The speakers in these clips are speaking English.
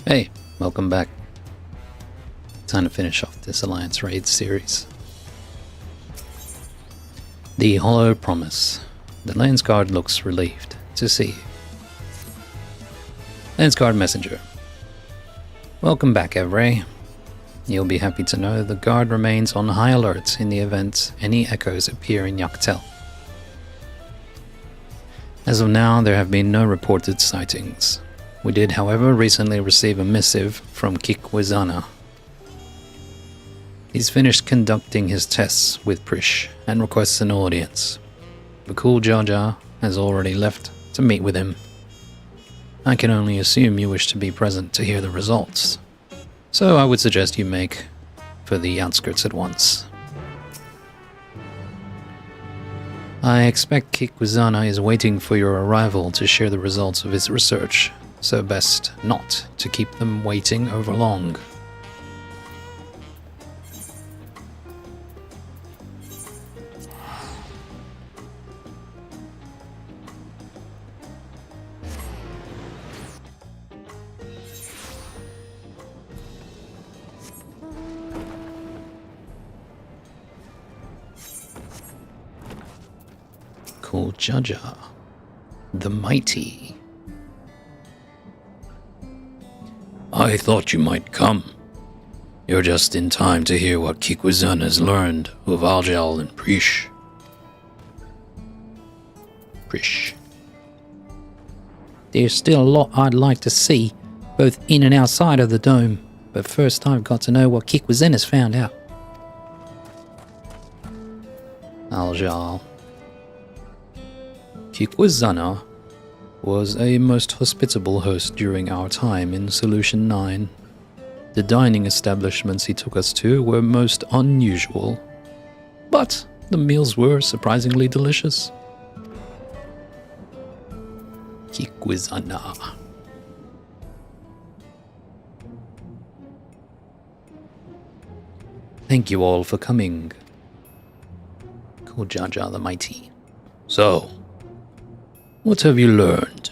Hey, welcome back. Time to finish off this Alliance Raid series. The Hollow Promise. The Landsguard looks relieved to see you. Landsguard Messenger. Welcome back, Evray. You'll be happy to know the Guard remains on high alert in the event any echoes appear in Yaktel. As of now, there have been no reported sightings. We did, however, recently receive a missive from Kikwizana. He's finished conducting his tests with Prish and requests an audience. The cool Jaja has already left to meet with him. I can only assume you wish to be present to hear the results, so I would suggest you make for the outskirts at once. I expect Kikwizana is waiting for your arrival to share the results of his research, so best not to keep them waiting over long. Cool Jaja, the Mighty. I thought you might come. You're just in time to hear what Kikwizana has learned of Vana'diel and Prish. There's still a lot I'd like to see, both in and outside of the dome, but first I've got to know what Kikwizana's found out. Vana'diel. Kikwizana was a most hospitable host during our time in Solution 9. The dining establishments he took us to were most unusual, but the meals were surprisingly delicious. Kikwizana. Thank you all for coming. Cool Jaja the Mighty. So, what have you learned?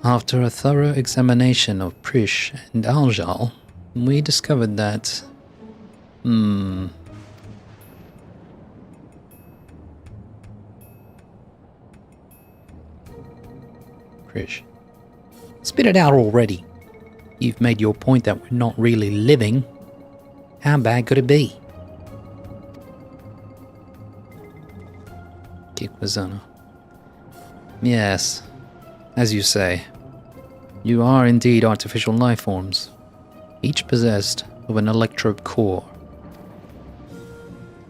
After a thorough examination of Prish and Vana'diel, we discovered that... Prish. Spit it out already. You've made your point that we're not really living. How bad could it be? Kikwizana. Yes, as you say, you are indeed artificial life forms, each possessed of an electrode core.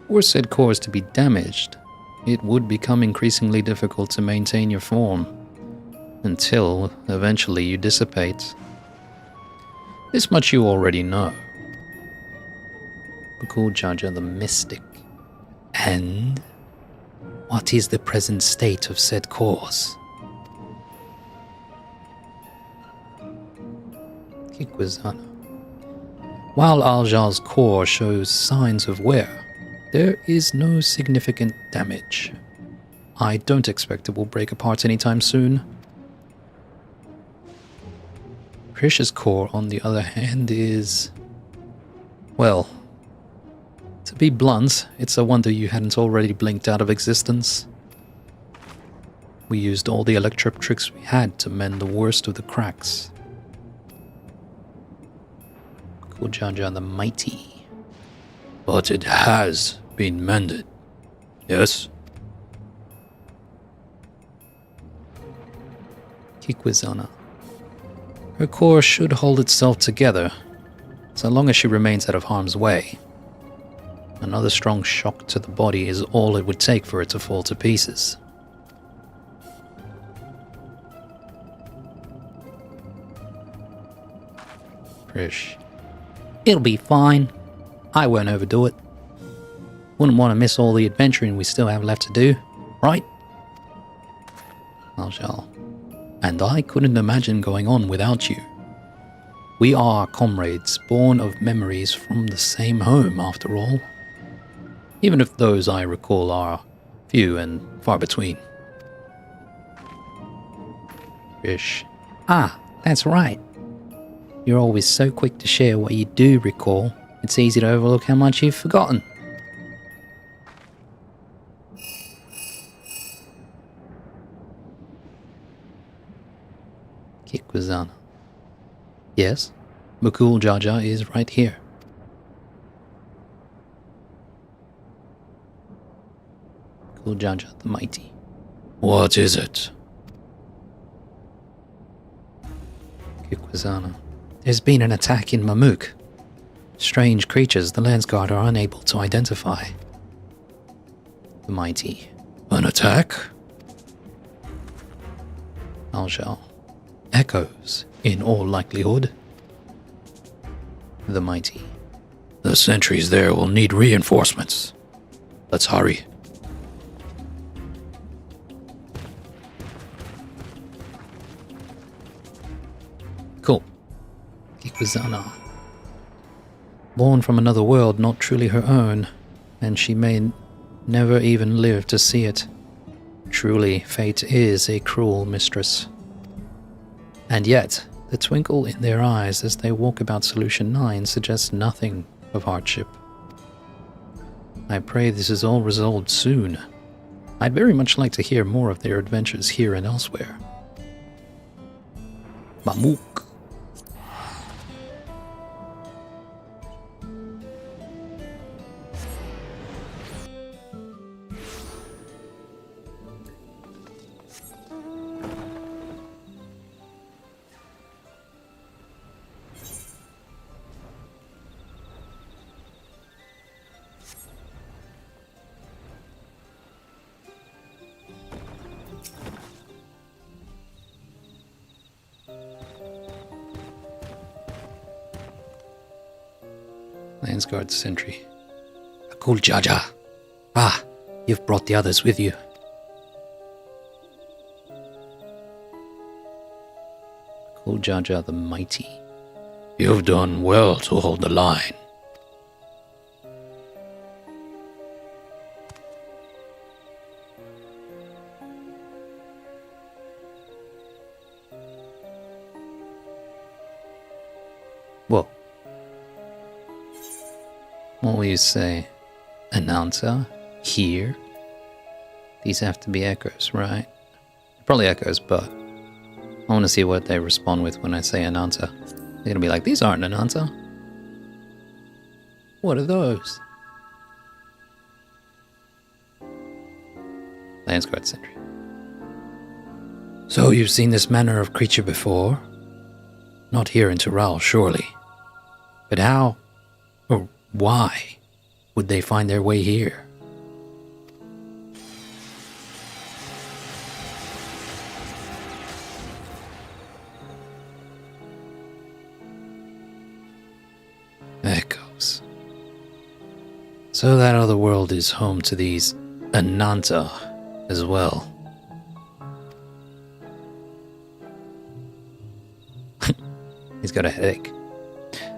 Were said cores to be damaged, it would become increasingly difficult to maintain your form, until eventually you dissipate. This much you already know. The cool Jaja the Mystic. And what is the present state of said cores? Kikwizana. While Vana'diel's core shows signs of wear, there is no significant damage. I don't expect it will break apart anytime soon. Prish's core, on the other hand, is... well, to be blunt, it's a wonder you hadn't already blinked out of existence. We used all the electrip tricks we had to mend the worst of the cracks. Cool Jaja the Mighty. But it has been mended, yes? Kikwizana. Her core should hold itself together, so long as she remains out of harm's way. Another strong shock to the body is all it would take for it to fall to pieces. Prish. It'll be fine. I won't overdo it. Wouldn't want to miss all the adventuring we still have left to do, right? Vana'diel. And I couldn't imagine going on without you. We are comrades, born of memories from the same home, after all. Even if those I recall are few and far between. Prish. Ah, that's right. You're always so quick to share what you do recall, it's easy to overlook how much you've forgotten. Kikwazana. Yes, Mukul Jaja is right here. Mukul Jaja the Mighty. What is it? Kikwazana. There's been an attack in Mamuk. Strange creatures the Landsguard are unable to identify. The Mighty. An attack? Aljal. Echoes, in all likelihood. The Mighty. The sentries there will need reinforcements. Let's hurry. Cool. Kikwazana. Born from another world not truly her own, and she may never even live to see it. Truly, fate is a cruel mistress. And yet, the twinkle in their eyes as they walk about Solution 9 suggests nothing of hardship. I pray this is all resolved soon. I'd very much like to hear more of their adventures here and elsewhere. Mamuk. Landsguard sentry. Akul Jaja. Ah, you've brought the others with you. Akul Jaja the Mighty. You've done well to hold the line. Whoa. What will you say? Announcer? Here? These have to be echoes, right? Probably echoes, but I want to see what they respond with when I say announcer. They're going to be like, these aren't an answer. What are those? Landsguard sentry. So you've seen this manner of creature before? Not here in Tural, surely. But how, or why, would they find their way here? Echoes. So that other world is home to these Ananta as well. He's got a headache.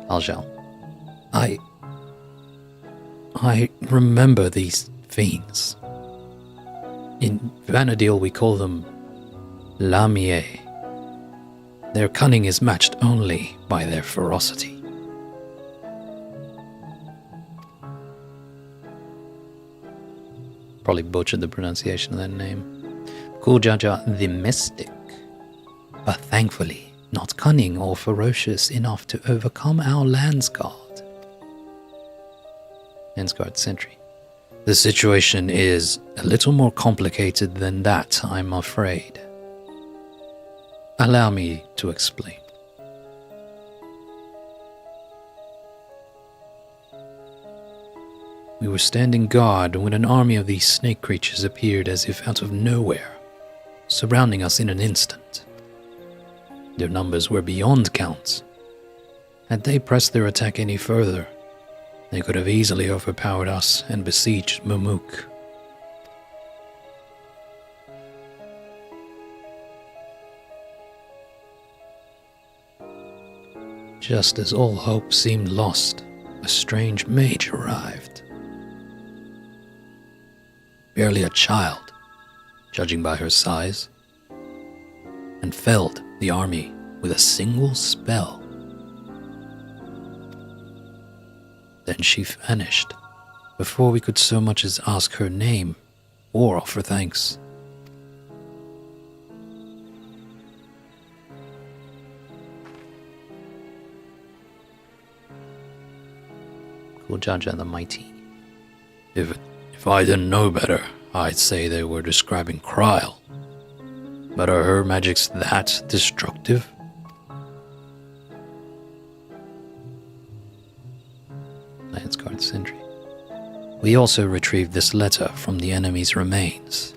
Aljal. I remember these fiends. In Vana'diel we call them Lamie. Their cunning is matched only by their ferocity. Probably butchered the pronunciation of that name. Kujaja the Mystic. But thankfully, not cunning or ferocious enough to overcome our Landsguard. Landsguard sentry. The situation is a little more complicated than that, I'm afraid. Allow me to explain. We were standing guard when an army of these snake creatures appeared as if out of nowhere, surrounding us in an instant. Their numbers were beyond count. Had they pressed their attack any further, they could have easily overpowered us and besieged Mamuk. Just as all hope seemed lost, a strange mage arrived. Barely a child, judging by her size, and felled the army with a single spell. Then she vanished, before we could so much as ask her name or offer thanks. Jaja the Mighty. If I didn't know better, I'd say they were describing Kryl. But are her magics that destructive? Landsguard Sentry. We also retrieved this letter from the enemy's remains.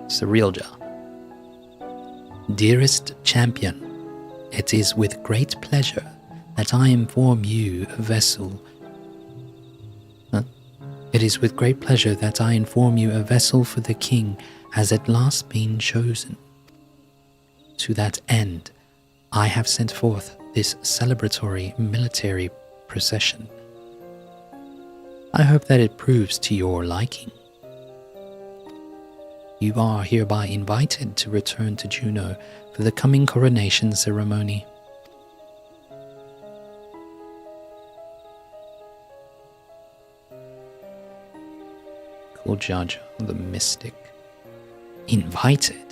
Cerealja. Dearest Champion, it is with great pleasure that I inform you a vessel. It is with great pleasure that I inform you a vessel for the king has at last been chosen. To that end, I have sent forth this celebratory military procession. I hope that it proves to your liking. You are hereby invited to return to Juneau for the coming coronation ceremony. Cool Judge, the Mystic. Invited?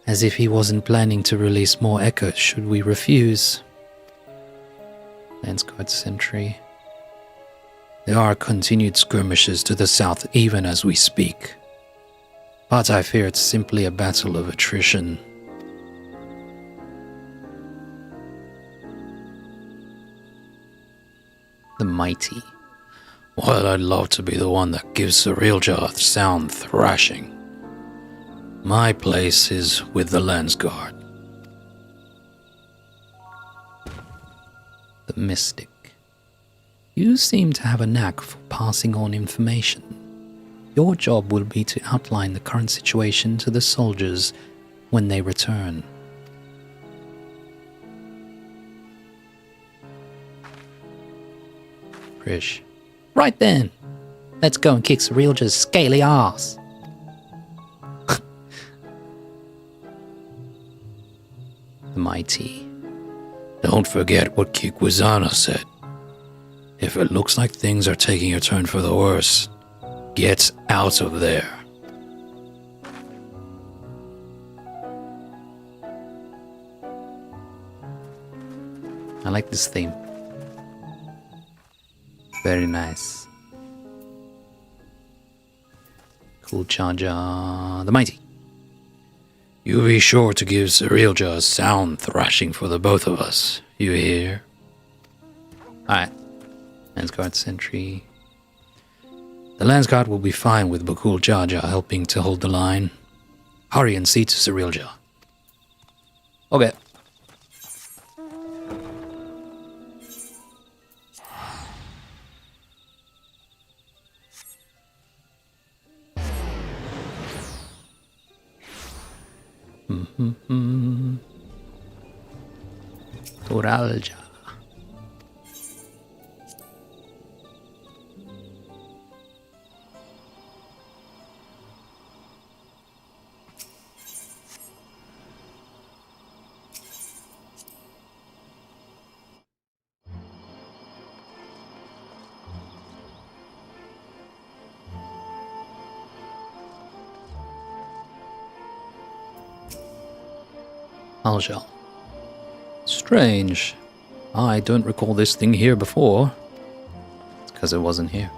As if he wasn't planning to release more echoes should we refuse. Landsguard Sentry. There are continued skirmishes to the south even as we speak. But I fear it's simply a battle of attrition. The Mighty. Well, I'd love to be the one that gives Cerealja a sound thrashing. My place is with the Landsguard. The Mystic. You seem to have a knack for passing on information. Your job will be to outline the current situation to the soldiers when they return. Prish. Right then. Let's go and kick Cerealja's scaly ass. The Mighty. Don't forget what Kikwizana said. If it looks like things are taking a turn for the worse, get out of there. I like this theme. Very nice. Cool Charger, the Mighty. You be sure to give Cerealja a sound thrashing for the both of us. You hear? Alright. Landsguard Sentry. The Landsguard will be fine with Bakul Jaja helping to hold the line. Hurry and see to Cerealja. Okay. Turalja. Alja. Strange. I don't recall this thing here before. It's because it wasn't here.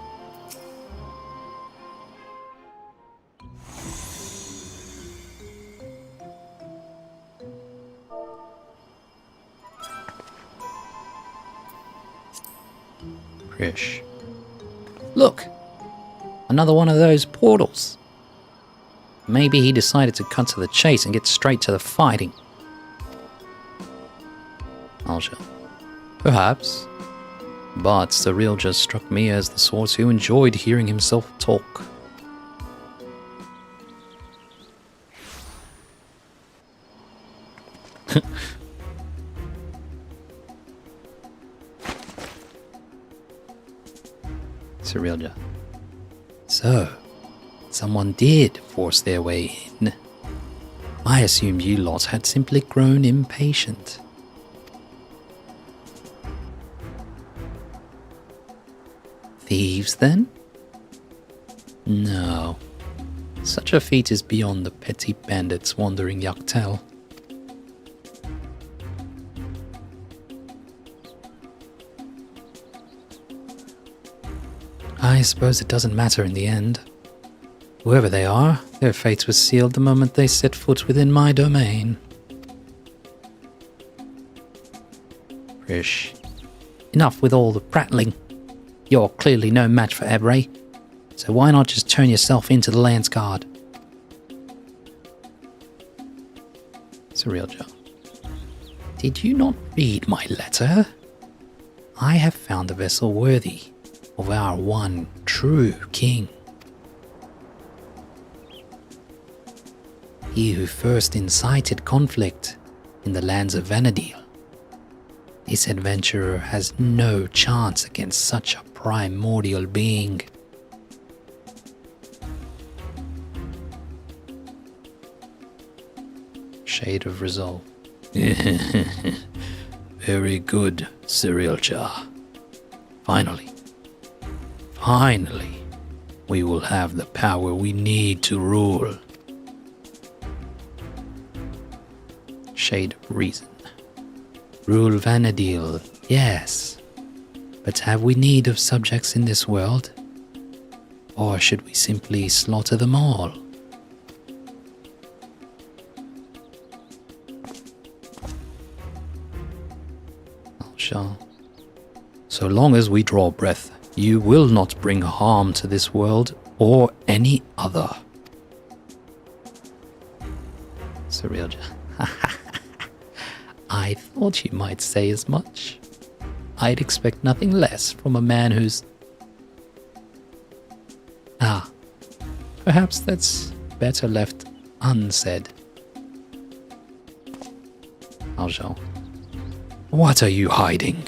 Prish. Look! Another one of those portals. Maybe he decided to cut to the chase and get straight to the fighting. Alja. Perhaps. But Cerealja struck me as the sort who enjoyed hearing himself talk. Cyrilja. So, someone did force their way in. I assumed you lot had simply grown impatient. Thieves, then? No. Such a feat is beyond the petty bandits wandering Yaktel. I suppose it doesn't matter in the end. Whoever they are, their fates were sealed the moment they set foot within my domain. Prish, enough with all the prattling. You're clearly no match for Abre, so why not just turn yourself into the Lance Guard? Cyrilja. Did you not read my letter? I have found a vessel worthy of our one true king. He who first incited conflict in the lands of Vana'diel. This adventurer has no chance against such a primordial being. Shade of resolve. Very good, Cyrilja. Finally, we will have the power we need to rule. Shade of reason. Rule Vana'diel, yes. But have we need of subjects in this world? Or should we simply slaughter them all? Shall. So long as we draw breath, you will not bring harm to this world or any other. Cyrilja. I thought you might say as much. I'd expect nothing less from a man who's... perhaps that's better left unsaid. Aljal. What are you hiding?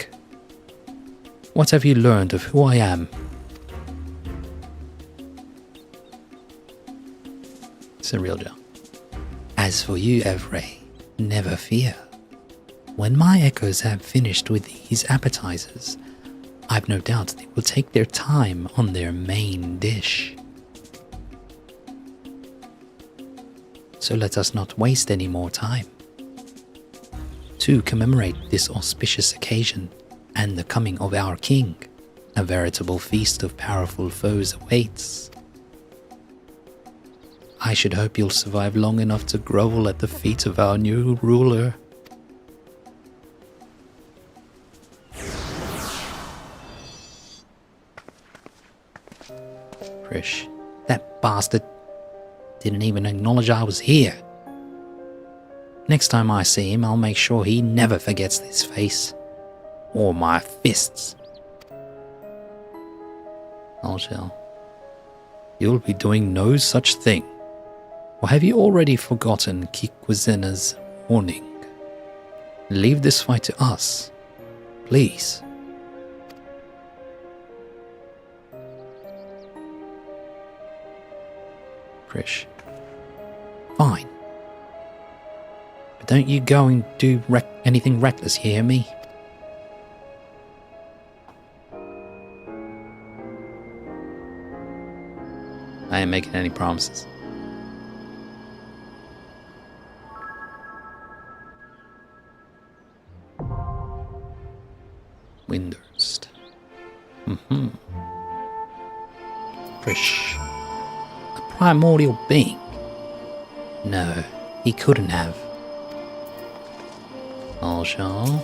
What have you learned of who I am? Cyrilja. As for you, Evray, never fear. When my echoes have finished with these appetizers, I've no doubt they will take their time on their main dish. So let us not waste any more time. To commemorate this auspicious occasion and the coming of our king, a veritable feast of powerful foes awaits. I should hope you'll survive long enough to grovel at the feet of our new ruler. Prish, that bastard didn't even acknowledge I was here. Next time I see him, I'll make sure he never forgets this face. Or my fists. Aljal. You'll be doing no such thing. Or have you already forgotten Kikwazena's warning? Leave this fight to us. Please. Prish. Fine. But don't you go and do anything reckless, you hear me? I ain't making any promises. Windurst. Prish. A primordial being? No, he couldn't have. Aljal.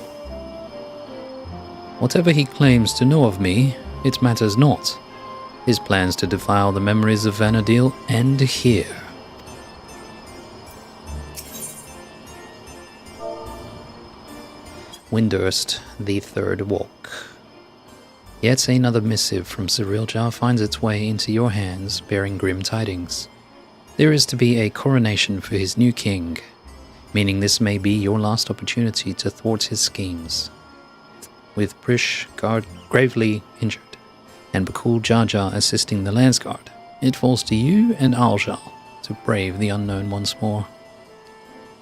Whatever he claims to know of me, it matters not. His plans to defile the memories of Vana'diel end here. Windurst, the Third Walk. Yet another missive from Cyrilja finds its way into your hands, bearing grim tidings. There is to be a coronation for his new king, meaning this may be your last opportunity to thwart his schemes. With Prish gravely injured, and Bakul Jar Jar assisting the Landsguard, it falls to you and Aljal to brave the unknown once more.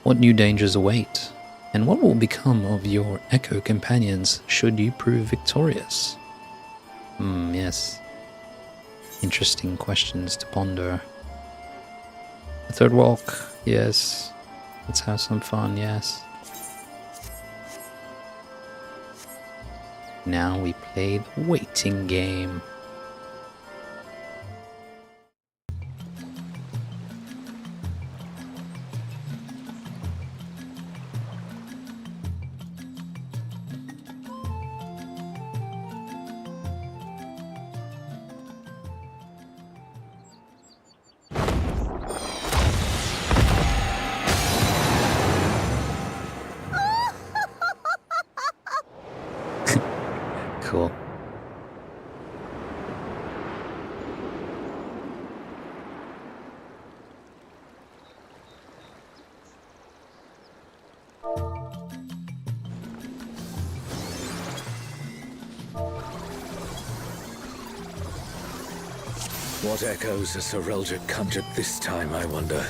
What new dangers await, and what will become of your Echo companions should you prove victorious? Yes. Interesting questions to ponder. A third walk, yes. Let's have some fun, yes. Now we play the waiting game. Cool. What echoes has Sir Eldrick conjured this time, I wonder?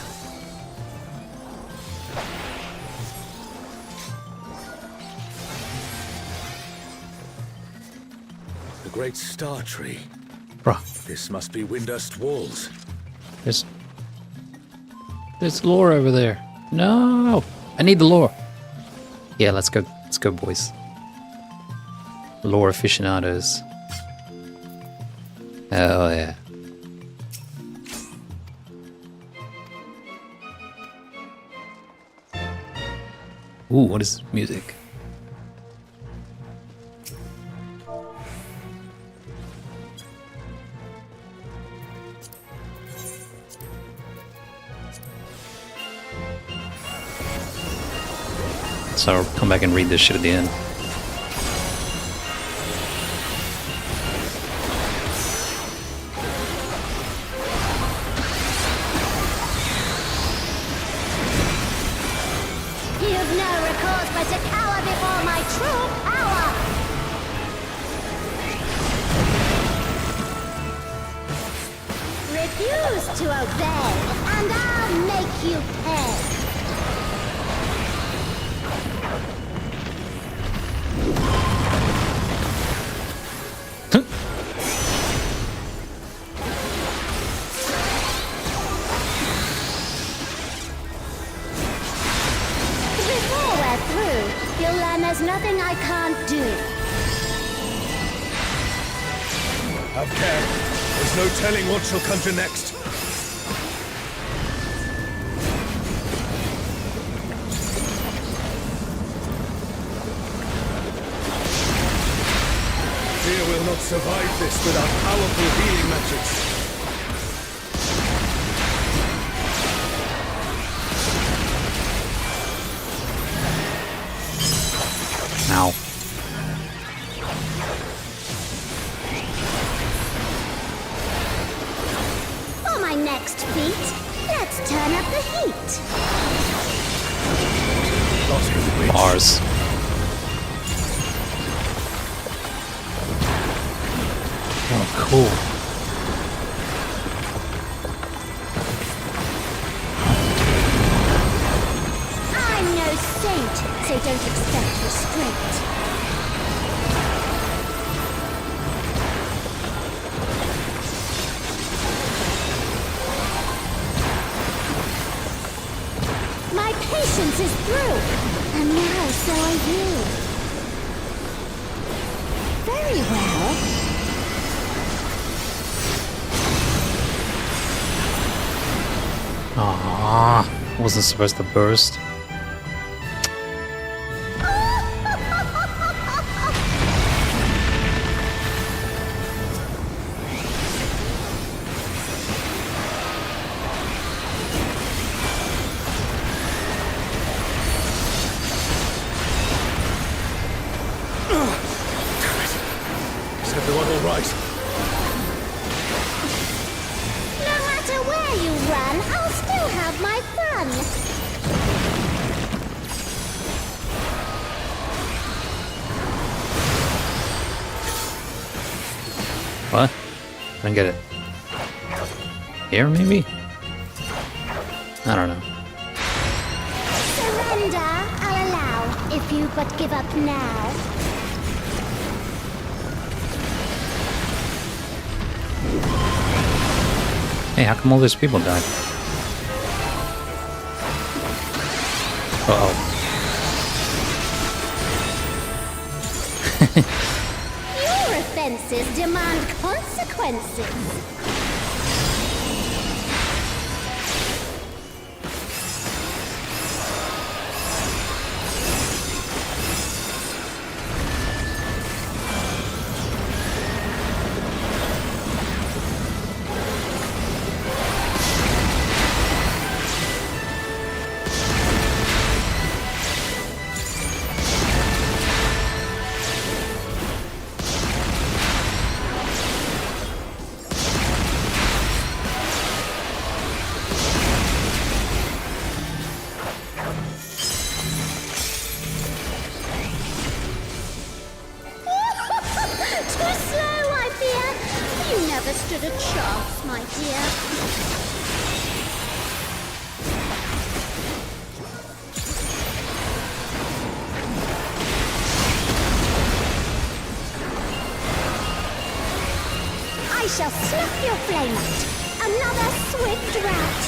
The great star tree. Bruh, This must be Windurst walls. there's lore over there. No! I need the lore. Yeah, let's go. Let's go, boys. Lore aficionados. Oh, yeah. Ooh, what is music? So I'll come back and read this shit at the end. You've no recourse but to cower before my true power! Refuse to obey, and I'll make you pay! Before we're through, you'll learn there's nothing I can't do. Have care. There's no telling what shall conjure next. Fear will not survive this without powerful healing magics. Ow. For my next feat, let's turn up the heat. Plotting witch. Bars. Oh, cool. I'm no saint, so don't expect restraint. My patience is through, and now so are you. Very well. Ah, wasn't supposed to burst. Is everyone all right? No matter where you run, I'll still have my fun. What? I don't get it. Here, maybe? I don't know. Surrender, I'll allow, if you but give up now. Hey, how come all those people died? Uh-oh. Your offenses demand consequences. Stood a chance, my dear. I shall snuff your flame out. Another swift rout.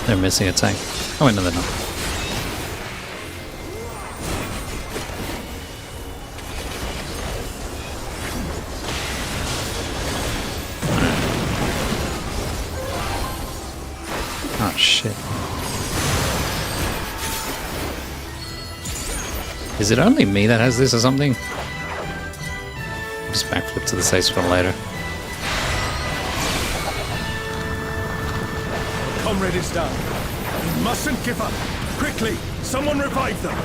They're missing a tank. Oh wait, no they're not. Oh shit. Is it only me that has this or something? Just backflip to the save scroll later. Comrade is down. We mustn't give up. Quickly, someone revive them.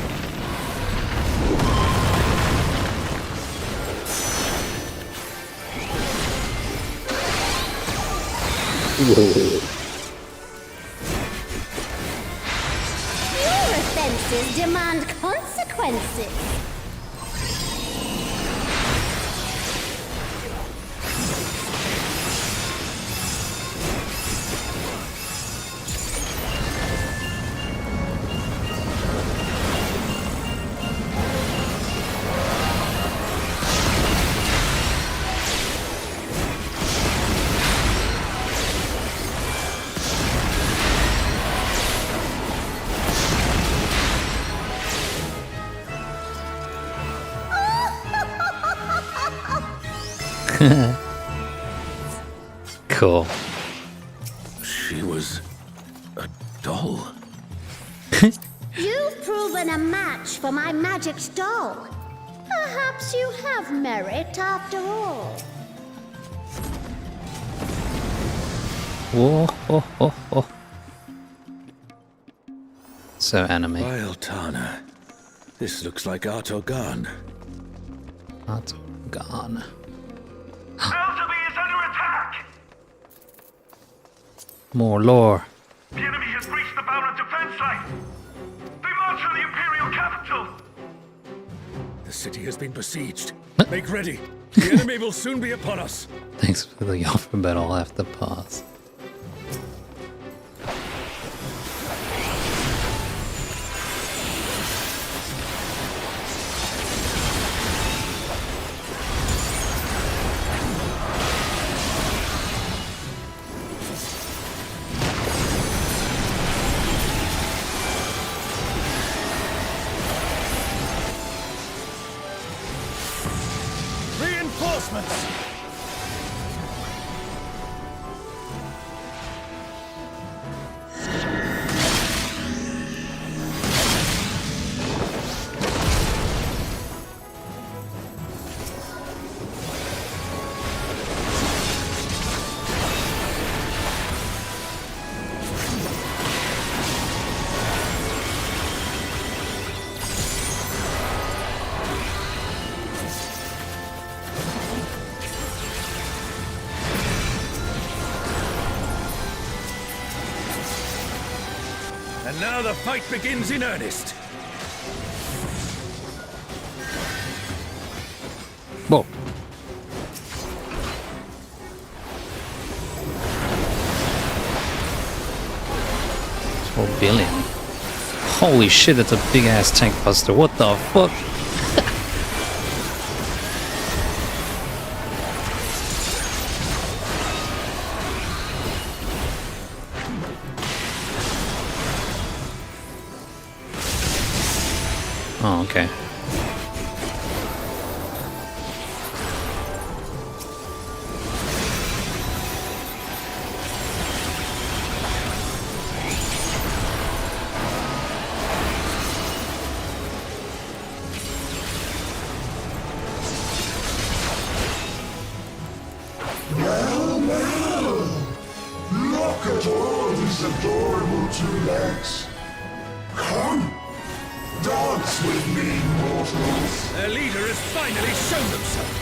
Your offenses demand consequences. Cool. She was a doll. You've proven a match for my magic doll. Perhaps you have merit after all. Whoa, oh, oh, oh. So anime. Tana. This looks like Artogan. Not gone. Elderby is under attack! More lore. The enemy has breached the Baron defense line! They march for the Imperial capital! The city has been besieged. Make ready. The enemy will soon be upon us. Thanks for the alphabet, I'll have to pass. Reinforcements! And now the fight begins in earnest. Whoa. 4 billion. Holy shit, that's a big ass tank buster. What the fuck? Oh, okay. Look at all these adorable two legs. Come, dance with me, mortals. Their leader has finally shown himself.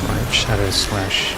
Right, Shadow Slash.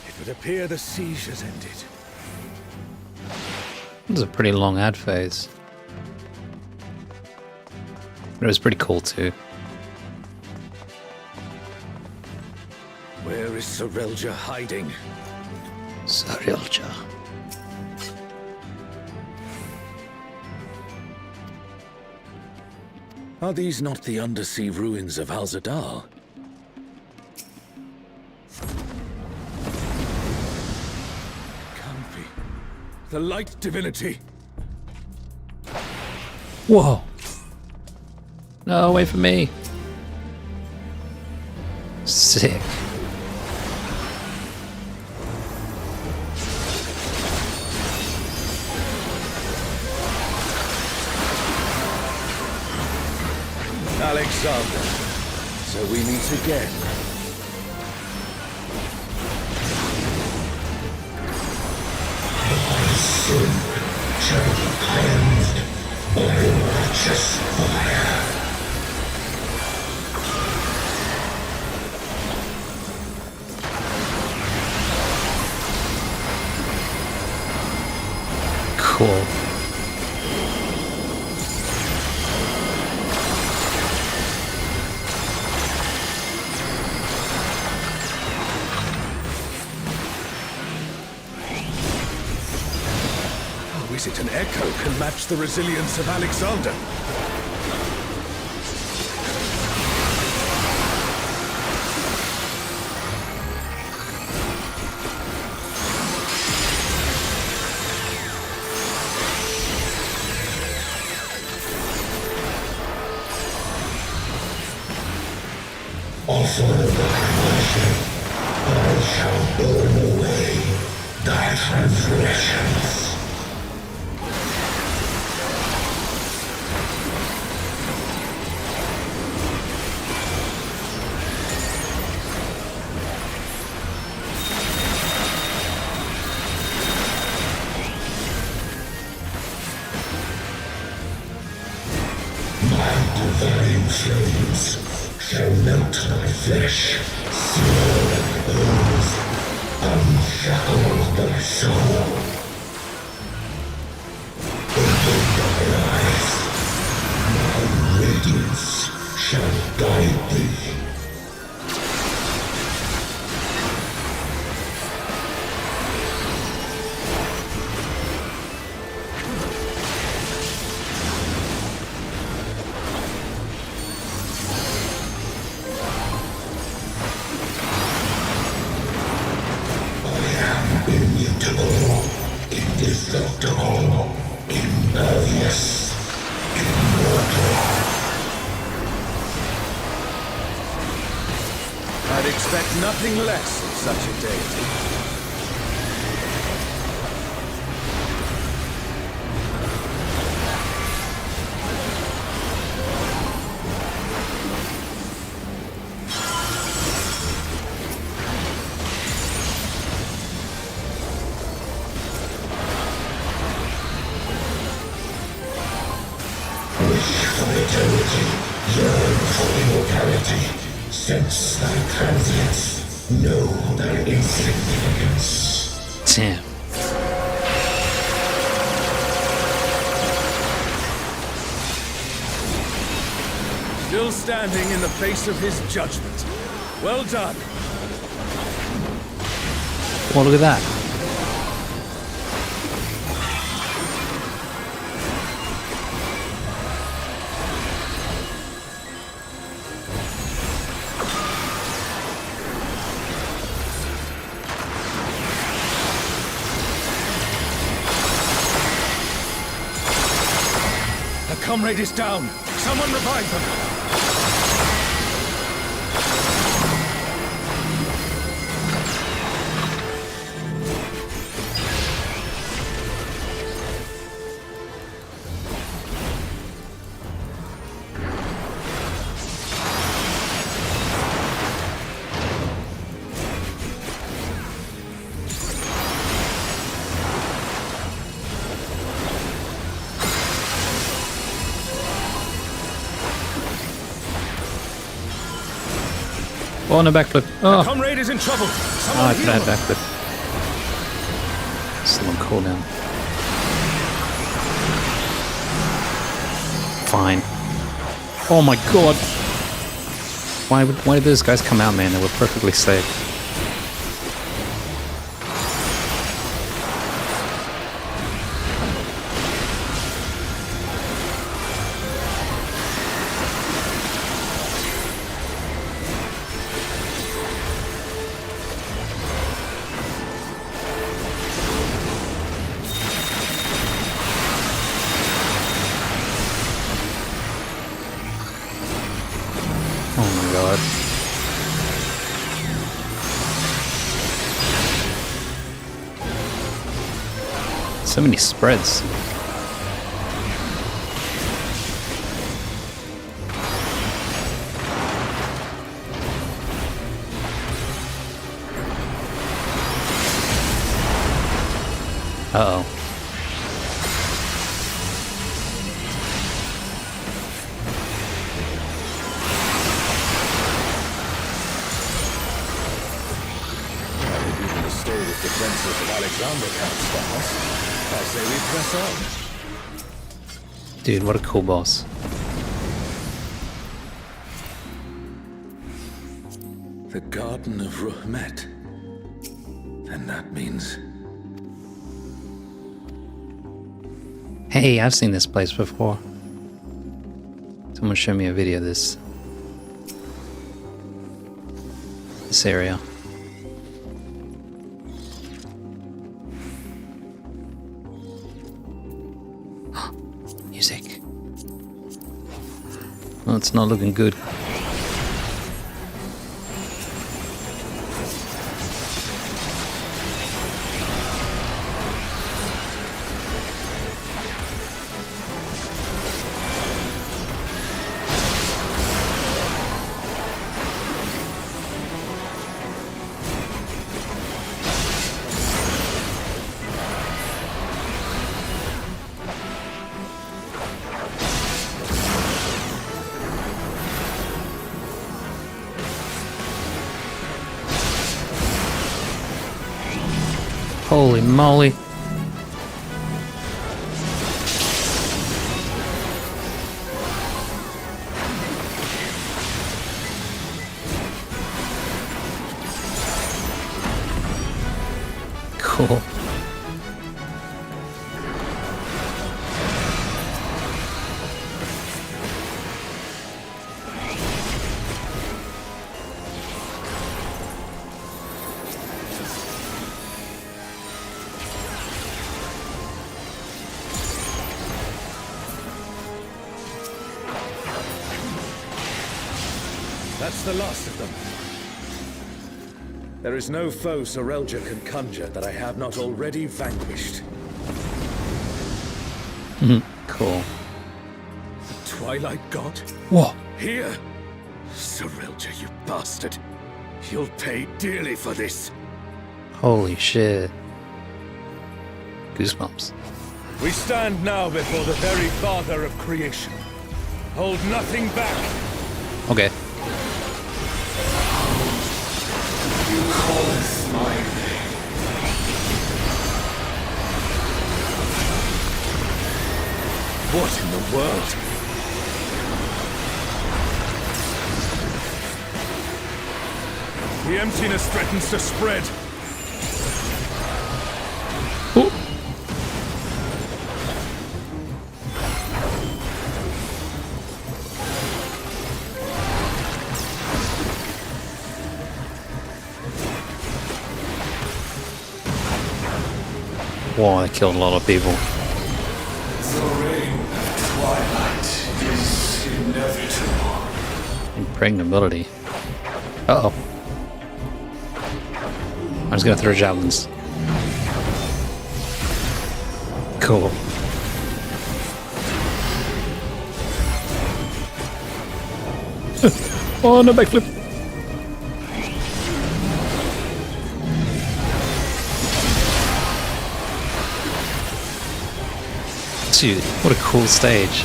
It would appear the siege has ended. This is a pretty long ad phase. But it was pretty cool too. Where is Sorelja hiding? Sorelja. Are these not the undersea ruins of Al-Zadal? Can't be. The light divinity! Whoa! No, wait for me. Sick. Alexander, so we meet again. My sin shall be cleansed by righteous fire. Cool. Oh, is it an echo can match the resilience of Alexander? Also thy worship, I shall burn away thy transgressions. My devouring flames shall melt thy flesh, sear thy bones, unshackle thy soul. Open thy eyes, my radiance shall guide thee. indestructible, impervious, immortal. I'd expect nothing less of such a deity. Yearn for immortality. Sense thy transience. Know thy insignificance. Damn. Still standing in the face of his judgment. Well done. Oh, look at that. A comrade is down. Someone revive them. Oh, on a backflip. A Oh, comrade is in trouble. Someone I could heal have him. backflip. Still on cooldown. Fine. Oh my god. Why did those guys come out, man? They were perfectly safe. Oh my god. So many spreads. Uh-oh. Even the storied defenses of Alexander can't stop us. I say we press on. Dude, what a cool boss. The Garden of Ruhmet. Then that means... Hey, I've seen this place before. Someone showed me a video of this area. Music. Well, it's not looking good. Holy moly. Cool. That's the last of them. There is no foe Sorelja can conjure that I have not already vanquished. Cool. The Twilight God? What? Here? Sorelja, you bastard. You'll pay dearly for this. Holy shit. Goosebumps. We stand now before the very father of creation. Hold nothing back. Okay. You calleth my name. What in the world? The emptiness threatens to spread. Oh. Wow, I killed a lot of people. The reign of twilight is inevitable. Impregnability. Uh-oh. I'm just gonna throw javelins. Cool. Oh, no backflip. Dude, what a cool stage.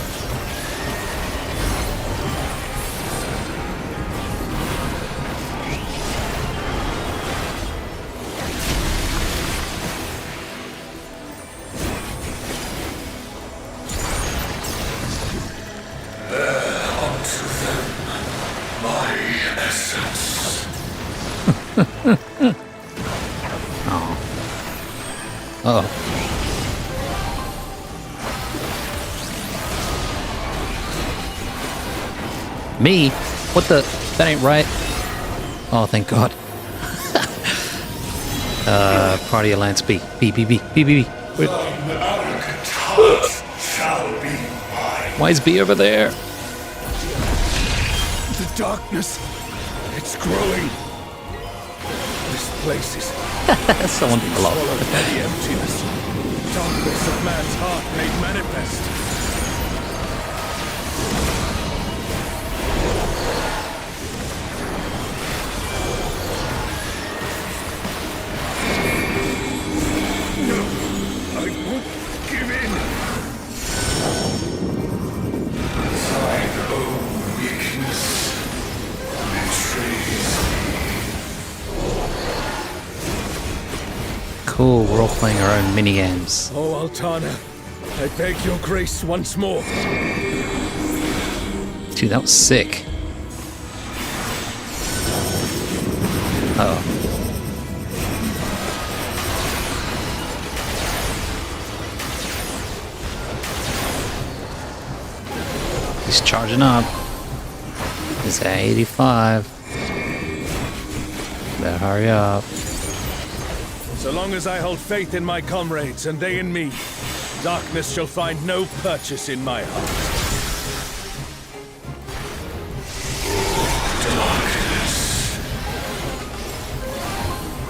Unto them, my essence. Oh. Uh-oh. Me? What the? That ain't right. Oh, thank God. Party Alliance B. B. Wait. Thine arrogant heart shall be mine. Why is B over there? The darkness. It's growing. This place is Someone fell off. swallowed by the emptiness. Darkness of man's heart made manifest. No, I won't give in. Thine own weakness betrays me. Cool, we're all playing our own mini games. Oh, Altana, I beg your grace once more. Dude, that was sick. Uh-oh. He's charging up. He's at 85. Better hurry up. So long as I hold faith in my comrades and they in me, darkness shall find no purchase in my heart.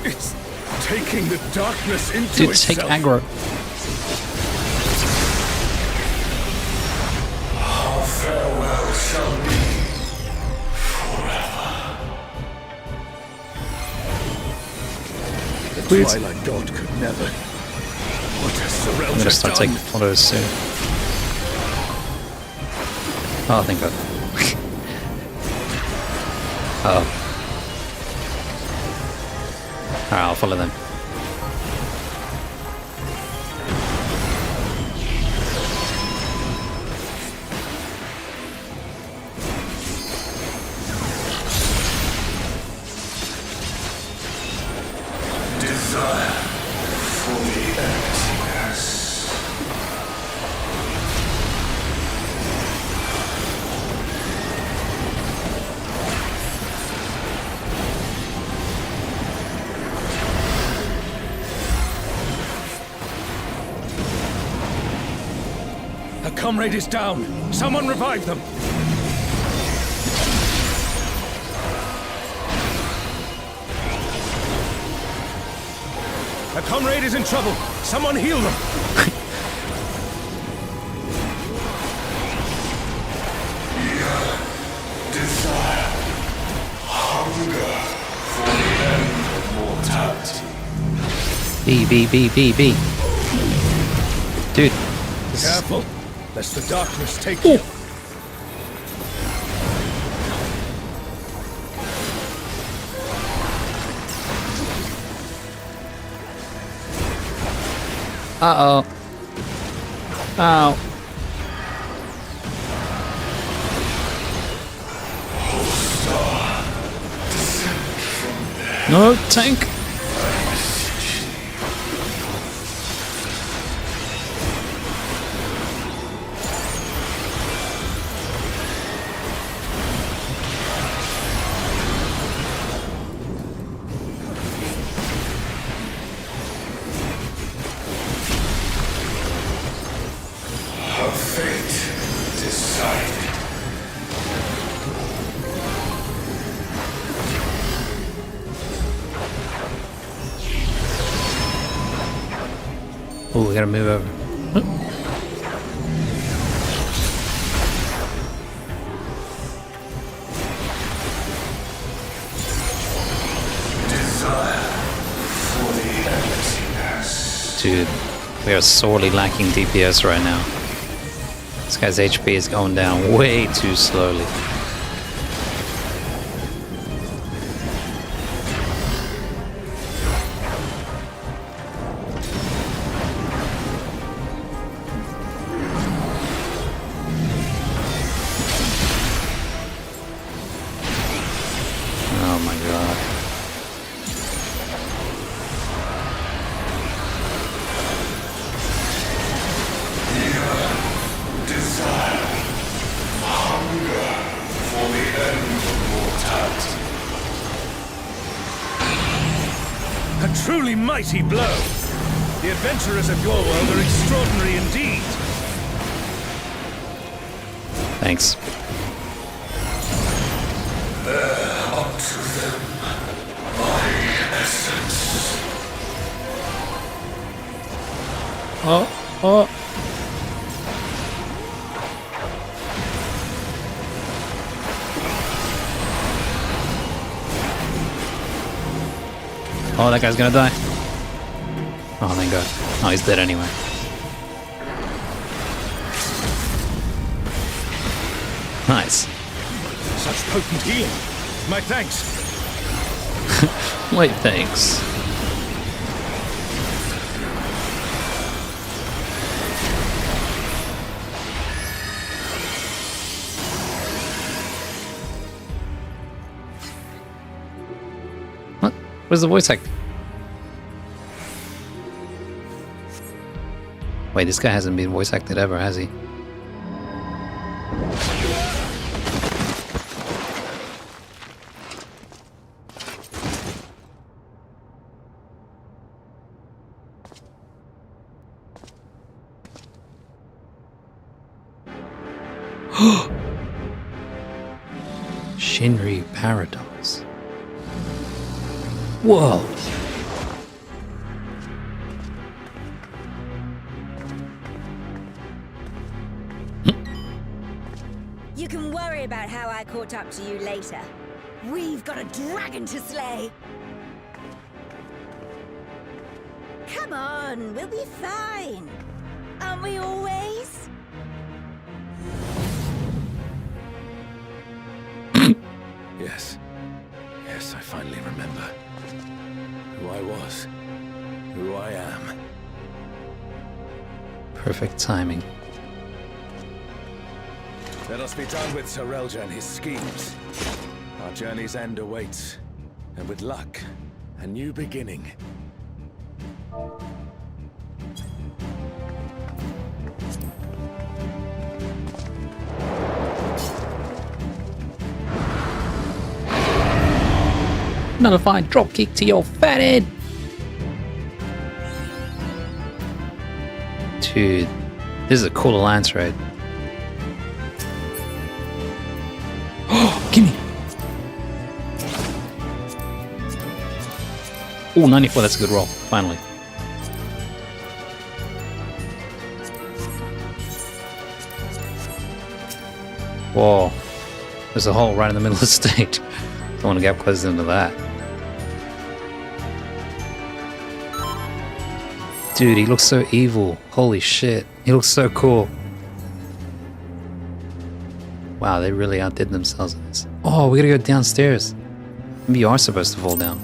It's taking the darkness into Dude, itself. take aggro. Our farewell shall be forever. The Please. Twilight God could never. What has I'm gonna Sorelja start done? taking photos soon. Oh, thank God. Oh. Alright, I'll follow them. Desire for the emptiness. A comrade is down. Someone revive them. comrade is in trouble. Someone heal them. Desire, hunger for the end of mortality. B. Dude. Careful, lest the darkness take you. Uh-oh. Ow. No, tank. Her fate decided. Oh, we gotta move over. Desire for the emptiness. Dude, we are sorely lacking DPS right now. This guy's HP is going down way too slowly. Oh my god. Desire, hunger for the end of mortality. A truly mighty blow. The adventurers of your world are extraordinary indeed. Thanks. Unto them, my essence. Oh. Oh, that guy's gonna die. Oh, thank god. Oh, he's dead anyway. Nice. Such potent healing. My thanks. Wait, thanks. What? Where's the voice actor? Wait, this guy hasn't been voice acted ever, has he? Shinri Paradox. Whoa! You can worry about how I caught up to you later. We've got a dragon to slay. Come on, we'll be fine. Aren't we always? Yes. Yes, I finally remember. Who I was. Who I am. Perfect timing. Let us be done with Sorelja and his schemes. Our journey's end awaits. And with luck, a new beginning. Another fine drop kick to your fat head! Dude, this is a cool alliance raid. Oh, gimme! Oh, 94, that's a good roll, finally. Whoa. There's a hole right in the middle of the stage. Don't want to get close into that. Dude, he looks so evil. Holy shit. He looks so cool. Wow, they really outdid themselves in this. Oh, we gotta go downstairs. Maybe you are supposed to fall down.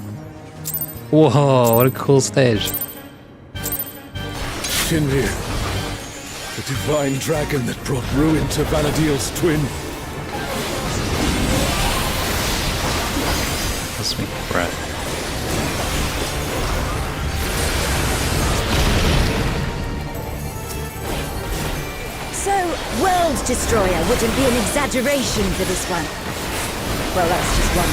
Whoa, what a cool stage. Shinryu, the divine dragon that brought ruin to Vana'diel's twin. Cosmic breath. So, World Destroyer wouldn't be an exaggeration for this one. Well, that's just one.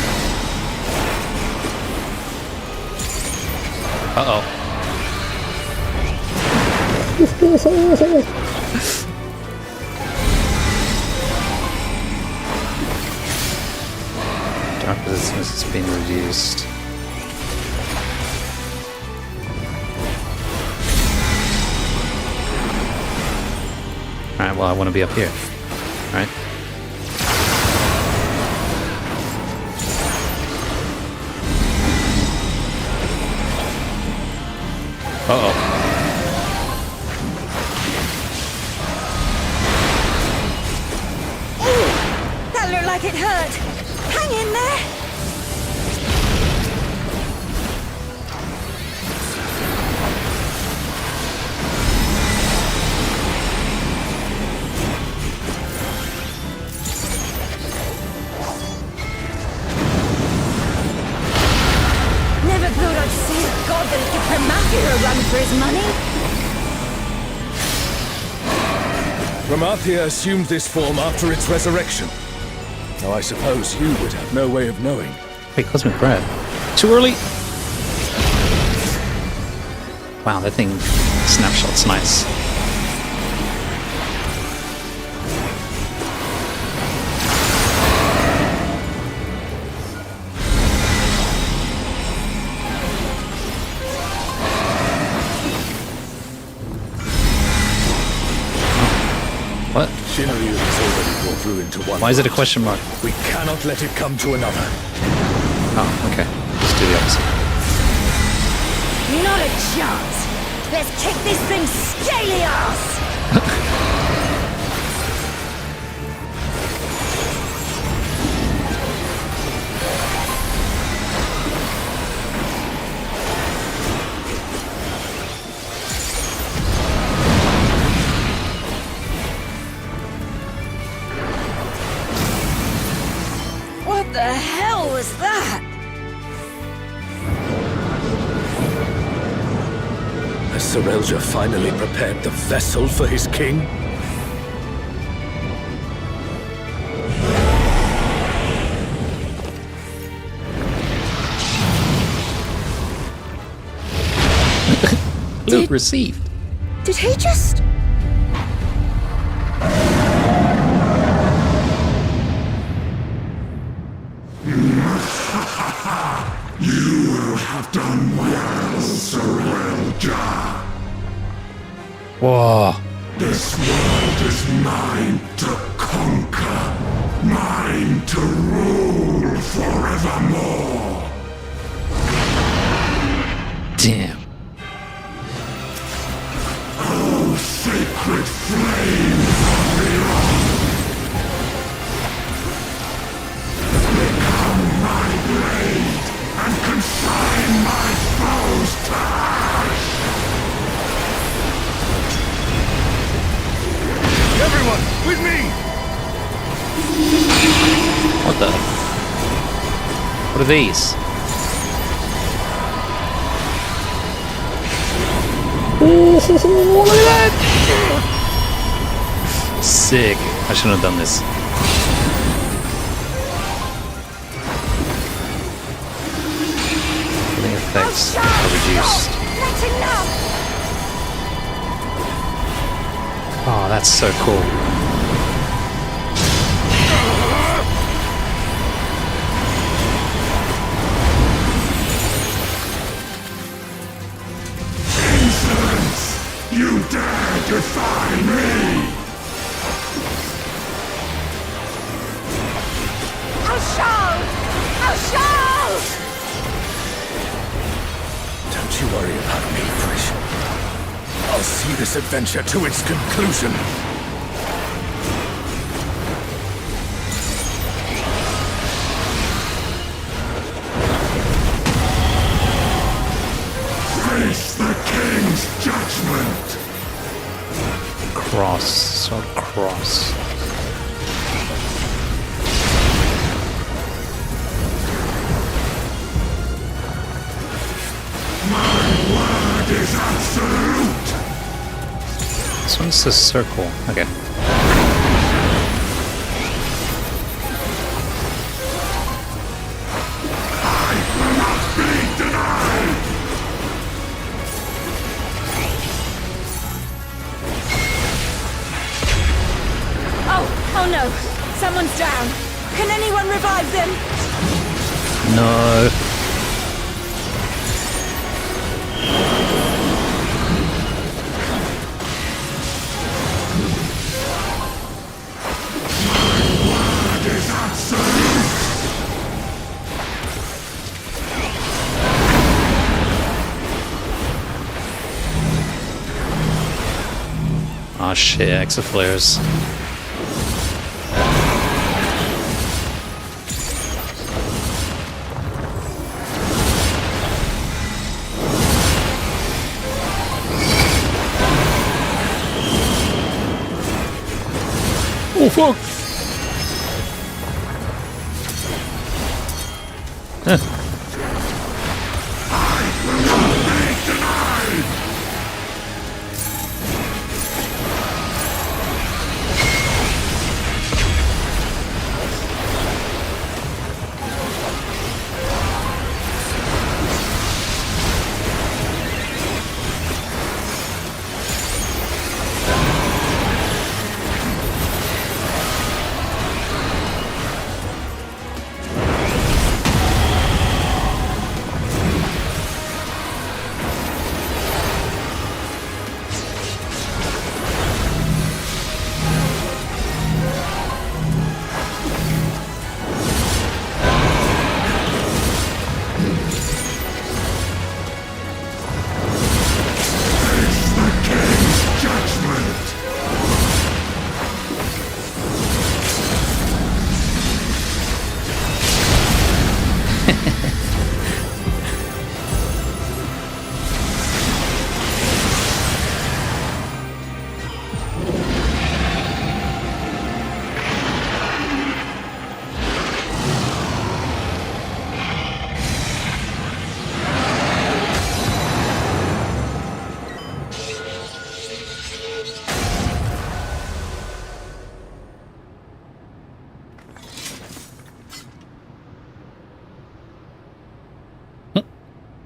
Uh-oh. Dark resistance has been reduced. Alright, well I want to be up here. Alright. Uh-oh. That looked like it hurt. Hang in there. Never thought I'd see a god that'd give Vana'diel a run for his money. Ramathia assumed this form after its resurrection. Now I suppose you would have no way of knowing. Wait, Cosmic Bread. Too early? Wow, that thing snapshot's nice. What? Shinryu has already brought ruin to one. Why is it a question mark? We cannot let it come to another. Oh, okay. Let's do the opposite. Not a chance. Let's kick this thing's scaly ass. What the hell was that? Has Serelja finally prepared the vessel for his king? Loot received. Did he just... You will have done well, Serelja. Whoa. This world is mine to conquer, mine to rule forevermore. Damn. Oh, sacred flame of the earth, become my blade and consign my foes to ash. Everyone, with me! What the? What are these? Ooh, look at that! Sick. I shouldn't have done this. Healing effects are reduced. That's enough! Oh, that's so cool. Insolence! You dare defy me! Marshall! Don't you worry about me, Frisch. I'll see this adventure to its conclusion. Face the king's judgment! Cross, so cross. My word is absolute! This one's a circle. Okay. I will not be denied! Oh no! Someone's down! Can anyone revive them? No. Word is absolute! Oh shit, exaflares. Oh fuck!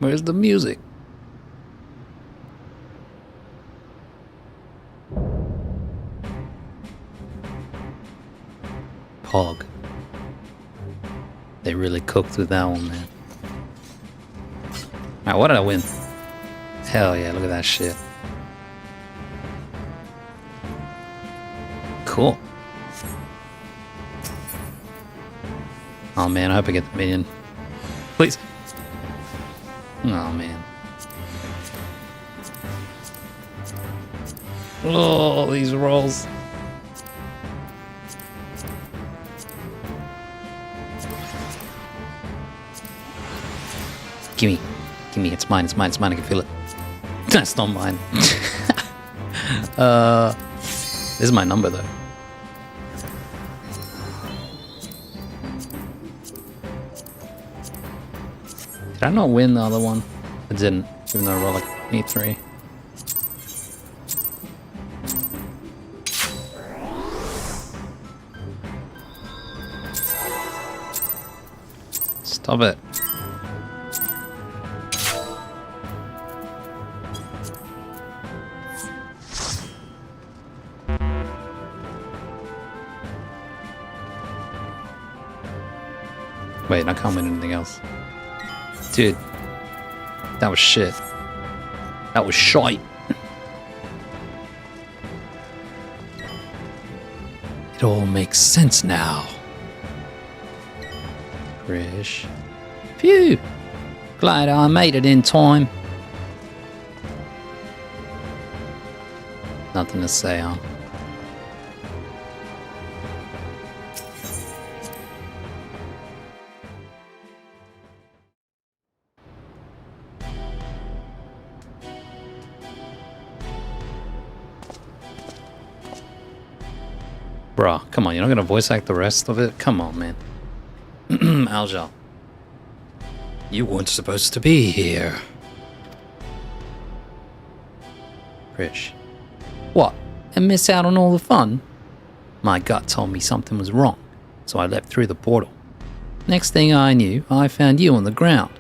Where's the music? Pog. They really cooked with that one, man. Alright, what did I win? Hell yeah, look at that shit. Cool. Oh man, I hope I get the minion. Please. Oh man. Oh, these rolls. Gimme. Gimme, it's mine, it's mine, it's mine, I can feel it. That's not mine. This is my number though. Did I not win the other one? I didn't, even though I rolled like E3. Stop it. Wait, I can't win anything else. Dude, that was shit. That was shite. It all makes sense now. Prish. Phew! Glad I made it in time. Nothing to say, huh? Bruh, come on, you're not gonna voice act the rest of it? Come on, man. Aljal. You weren't supposed to be here. Prish. What? And miss out on all the fun? My gut told me something was wrong, so I leapt through the portal. Next thing I knew, I found you on the ground,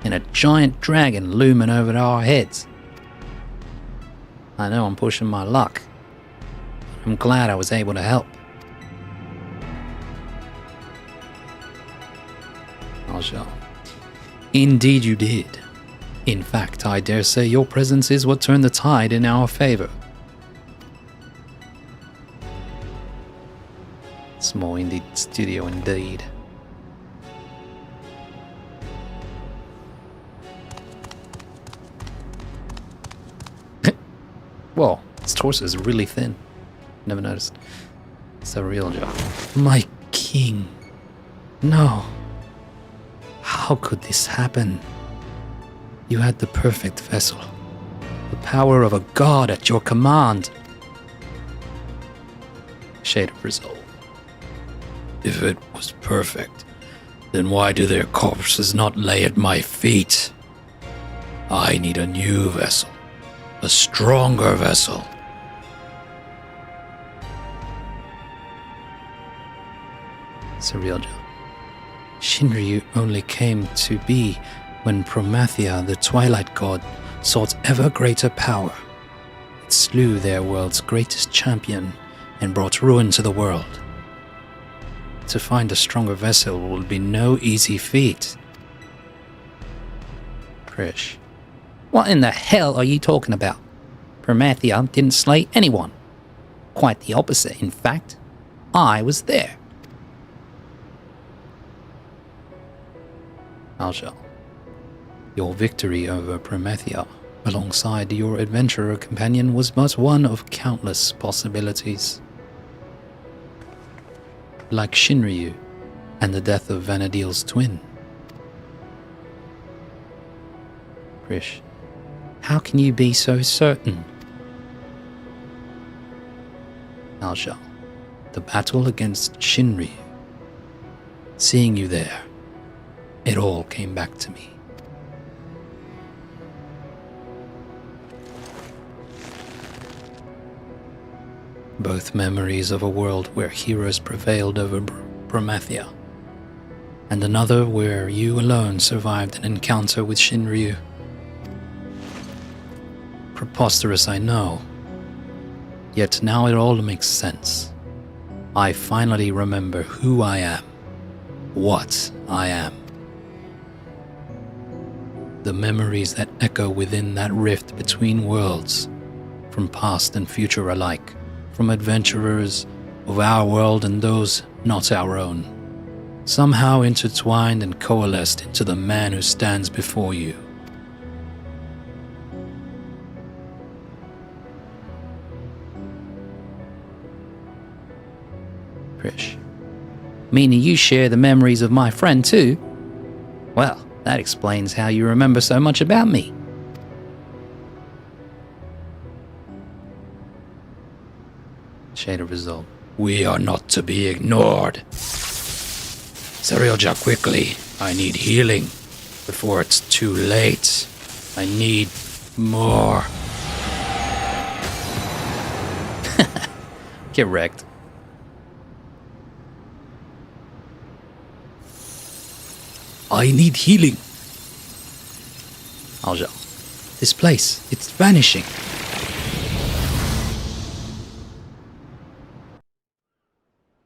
and a giant dragon looming over our heads. I know I'm pushing my luck. I'm glad I was able to help. Aljal. Indeed you did. In fact, I dare say your presence is what turned the tide in our favor. Small indeed studio indeed. Whoa, his torso is really thin. Never noticed. It's a real job. My king. No. How could this happen? You had the perfect vessel. The power of a god at your command. Shade of resolve. If it was perfect, then why do their corpses not lay at my feet? I need a new vessel. A stronger vessel. It's a real job. Shinryu only came to be when Promathia, the Twilight God, sought ever greater power. It slew their world's greatest champion and brought ruin to the world. To find a stronger vessel will be no easy feat. Krish. What in the hell are you talking about? Promathia didn't slay anyone. Quite the opposite, in fact. I was there. Aljal. Your victory over Promathia, alongside your adventurer companion, was but one of countless possibilities. Like Shinryu and the death of Vana'diel's twin. Krish. How can you be so certain? Aljal. The battle against Shinryu. Seeing you there, it all came back to me. Both memories of a world where heroes prevailed over Promathia, and another where you alone survived an encounter with Shinryu. Preposterous, I know. Yet now it all makes sense. I finally remember who I am, what I am. The memories that echo within that rift between worlds, from past and future alike, from adventurers of our world and those not our own, somehow intertwined and coalesced into the man who stands before you. Krish. Meaning you share the memories of my friend too? Well, that explains how you remember so much about me. Shade of resolve. We are not to be ignored. Serialja, quickly. I need healing before it's too late. I need more. Get wrecked. I need healing. Aljal. This place, it's vanishing.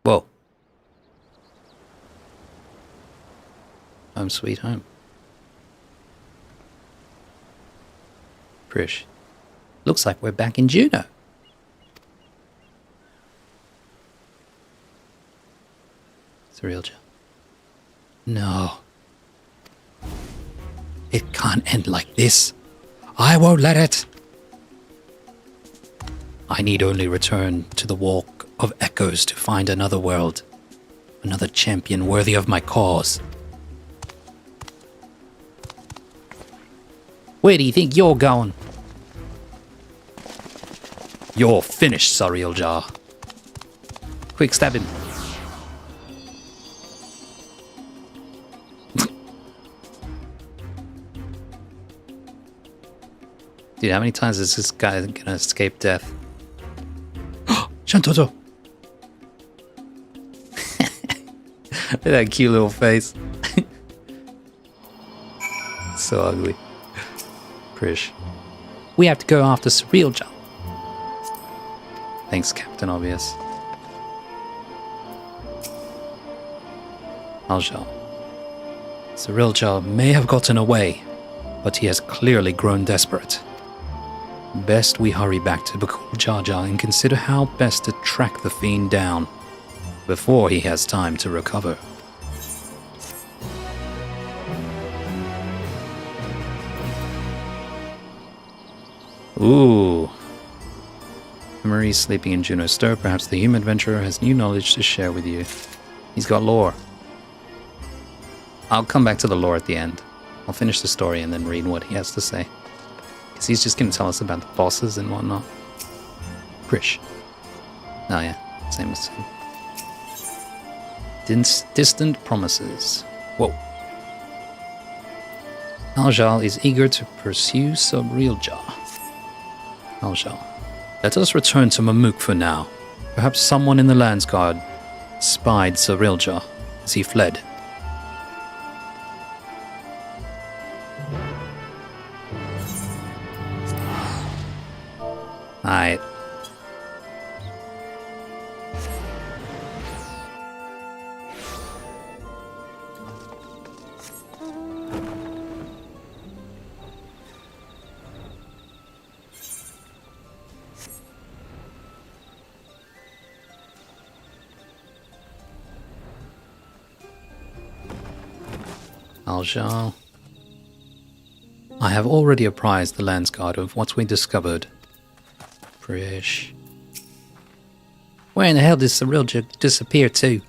Whoa. Home sweet home. Krish. Looks like we're back in Juno. Serialja. No. It can't end like this. I won't let it. I need only return to the Walk of Echoes to find another world. Another champion worthy of my cause. Where do you think you're going? You're finished, Sariel Jar. Quick, stab him. Dude, how many times is this guy gonna escape death? Shantoto! Look at that cute little face. So ugly. Prish. We have to go after Surreal Jar. Thanks, Captain Obvious. Aljal. Surreal Jar may have gotten away, but he has clearly grown desperate. Best we hurry back to Bakul Jar Jar and consider how best to track the fiend down before he has time to recover. Ooh. Marie's sleeping in Juno's stir. Perhaps the human adventurer has new knowledge to share with you. He's got lore. I'll come back to the lore at the end. I'll finish the story and then read what he has to say. Because he's just going to tell us about the bosses and whatnot. Prish. Oh yeah, same as him. Distant promises. Whoa. Aljal is eager to pursue Surreal Jar. Aljal. Let us return to Mamuk for now. Perhaps someone in the Landsguard spied Surreal Jar as he fled. Alright. Aljal. I have already apprised the Landsguard of what we discovered. Prish. Where in the hell did Surreal Jar disappear to?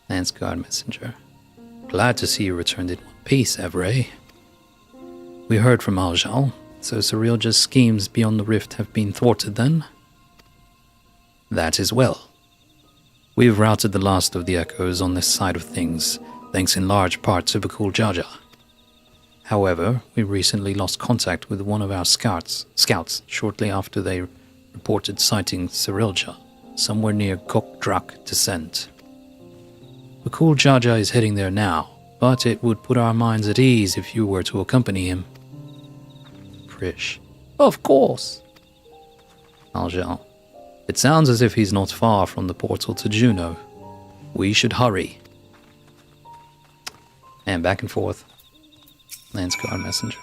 Landsguard messenger. Glad to see you returned in one piece, Evray. We heard from Aljal, so Surreal Jar's schemes beyond the rift have been thwarted then? That is well. We've routed the last of the echoes on this side of things, thanks in large part to Bakul Jar Jar. However, we recently lost contact with one of our scouts shortly after they reported sighting Surreal Jar, somewhere near Kokdrak Descent. Bakul Jar Jar is heading there now, but it would put our minds at ease if you were to accompany him. Prish. Of course. Aljal. It sounds as if he's not far from the portal to Juno. We should hurry. And back and forth. Landsguard messenger.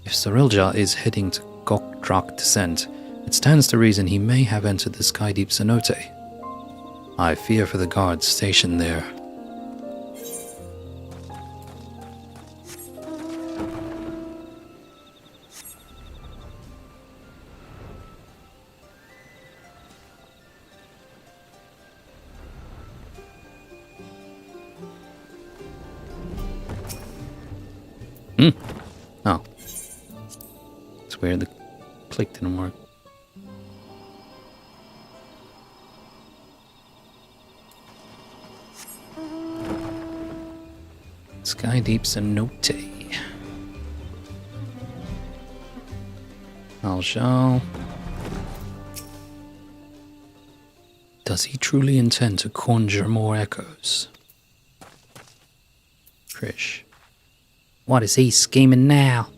If Surreal Jar is heading to Kokdrak Descent, it stands to reason he may have entered the Sky Deep Cenote. I fear for the guards stationed there. Oh. It's weird, the click didn't work. Sky Deep Cenote. Aljal. Does he truly intend to conjure more echoes? Prish. What is he scheming now?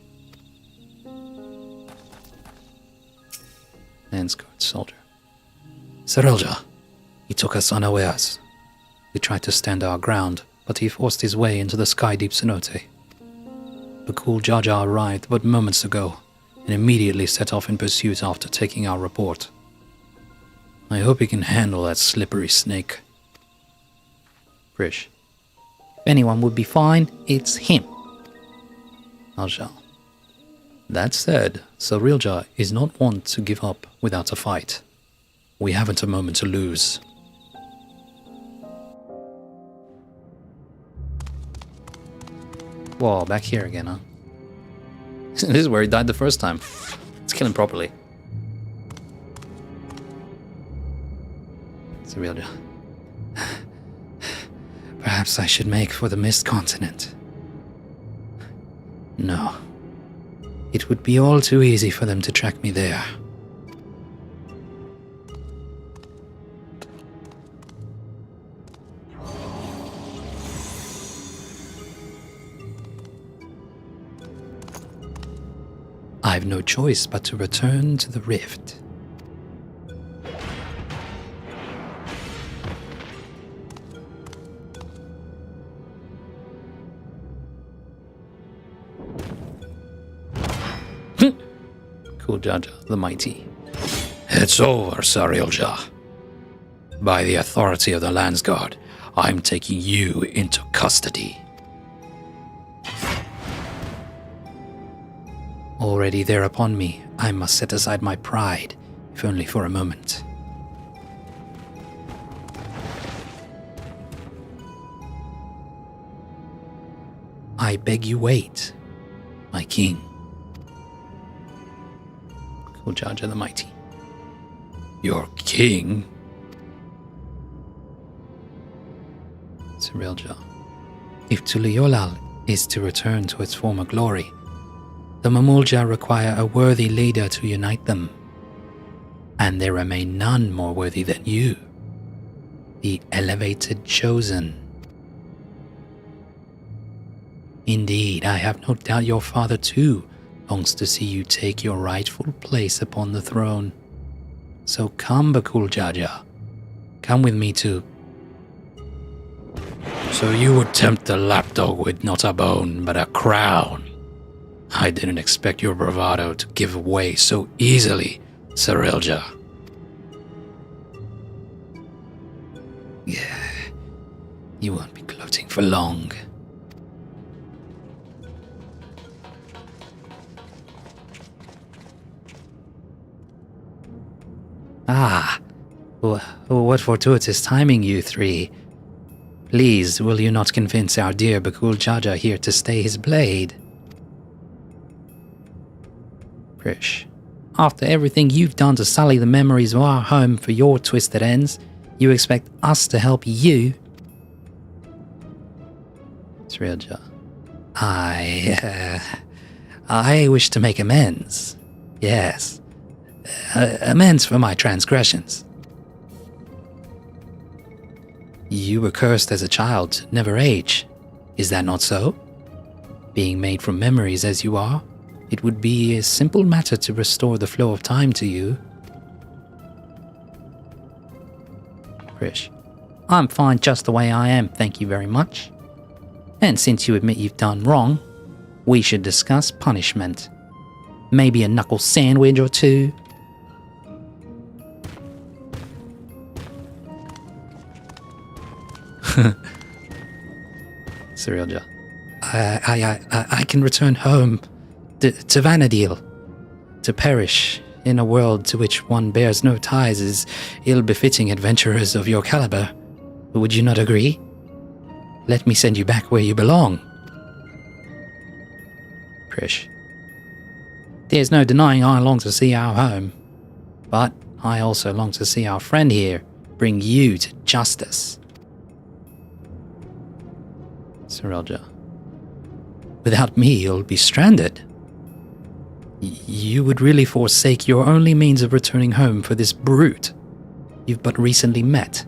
Landsguard soldier. Surreal Jar. He took us unawares. We tried to stand our ground, but he forced his way into the Sky Deep Cenote. Bakul Jar Jar arrived but moments ago, and immediately set off in pursuit after taking our report. I hope he can handle that slippery snake. Prish. anyone would be fine, it's him. Alja. That said, Sarilja is not one to give up without a fight. We haven't a moment to lose. Whoa, back here again, huh? This is where he died the first time. Let's kill him properly. Sarilja. Perhaps I should make for the Mist Continent. No. It would be all too easy for them to track me there. I've no choice but to return to the rift. Jaja the Mighty. It's over, Sarilja. By the authority of the Landsguard, I'm taking you into custody. Already there upon me, I must set aside my pride, if only for a moment. I beg you wait, my king. Jaja the Mighty. Your king? Sarilja. If Tuliolal is to return to its former glory, the Mamulja require a worthy leader to unite them. And there remain none more worthy than you, the elevated chosen. Indeed, I have no doubt your father too longs to see you take your rightful place upon the throne. So come, Bakul Jaja. Come with me too. So you would tempt the lapdog with not a bone, but a crown. I didn't expect your bravado to give way so easily, Sarilja. Yeah, you won't be gloating for long. Ah, what fortuitous timing, you three. Please, will you not convince our dear Bakul Jaja here to stay his blade? Prish, after everything you've done to sully the memories of our home for your twisted ends, you expect us to help you? Sarilja. I wish to make amends. Yes. Amends for my transgressions. You were cursed as a child to never age. Is that not so? Being made from memories as you are, it would be a simple matter to restore the flow of time to you. Prish. I'm fine just the way I am, thank you very much. And since you admit you've done wrong, we should discuss punishment. Maybe a knuckle sandwich or two. Sarilja. I can return home to Vana'diel, to perish in a world to which one bears no ties is ill-befitting adventurers of your caliber. Would you not agree? Let me send you back where you belong. Prish. There's no denying I long to see our home, but I also long to see our friend here bring you to justice. Sarilja. Without me, you'll be stranded. You would really forsake your only means of returning home for this brute you've but recently met.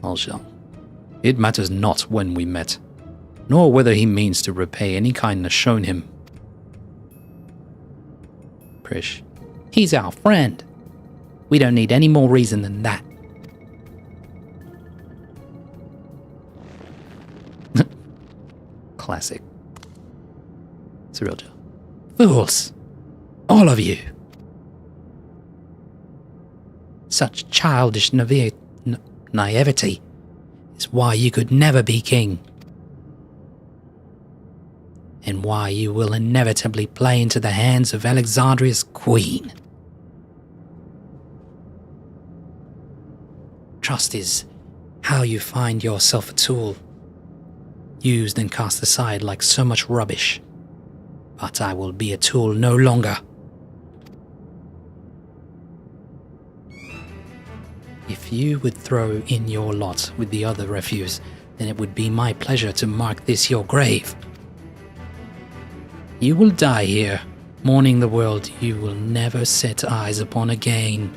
Alja. It matters not when we met, nor whether he means to repay any kindness shown him. Prish. He's our friend. We don't need any more reason than that. Classic. Sarilja. Fools! All of you! Such childish naivety is why you could never be king. And why you will inevitably play into the hands of Alexandria's queen. Trust is how you find yourself a tool, used and cast aside like so much rubbish. But I will be a tool no longer. If you would throw in your lot with the other refuse, then it would be my pleasure to mark this your grave. You will die here, mourning the world you will never set eyes upon again.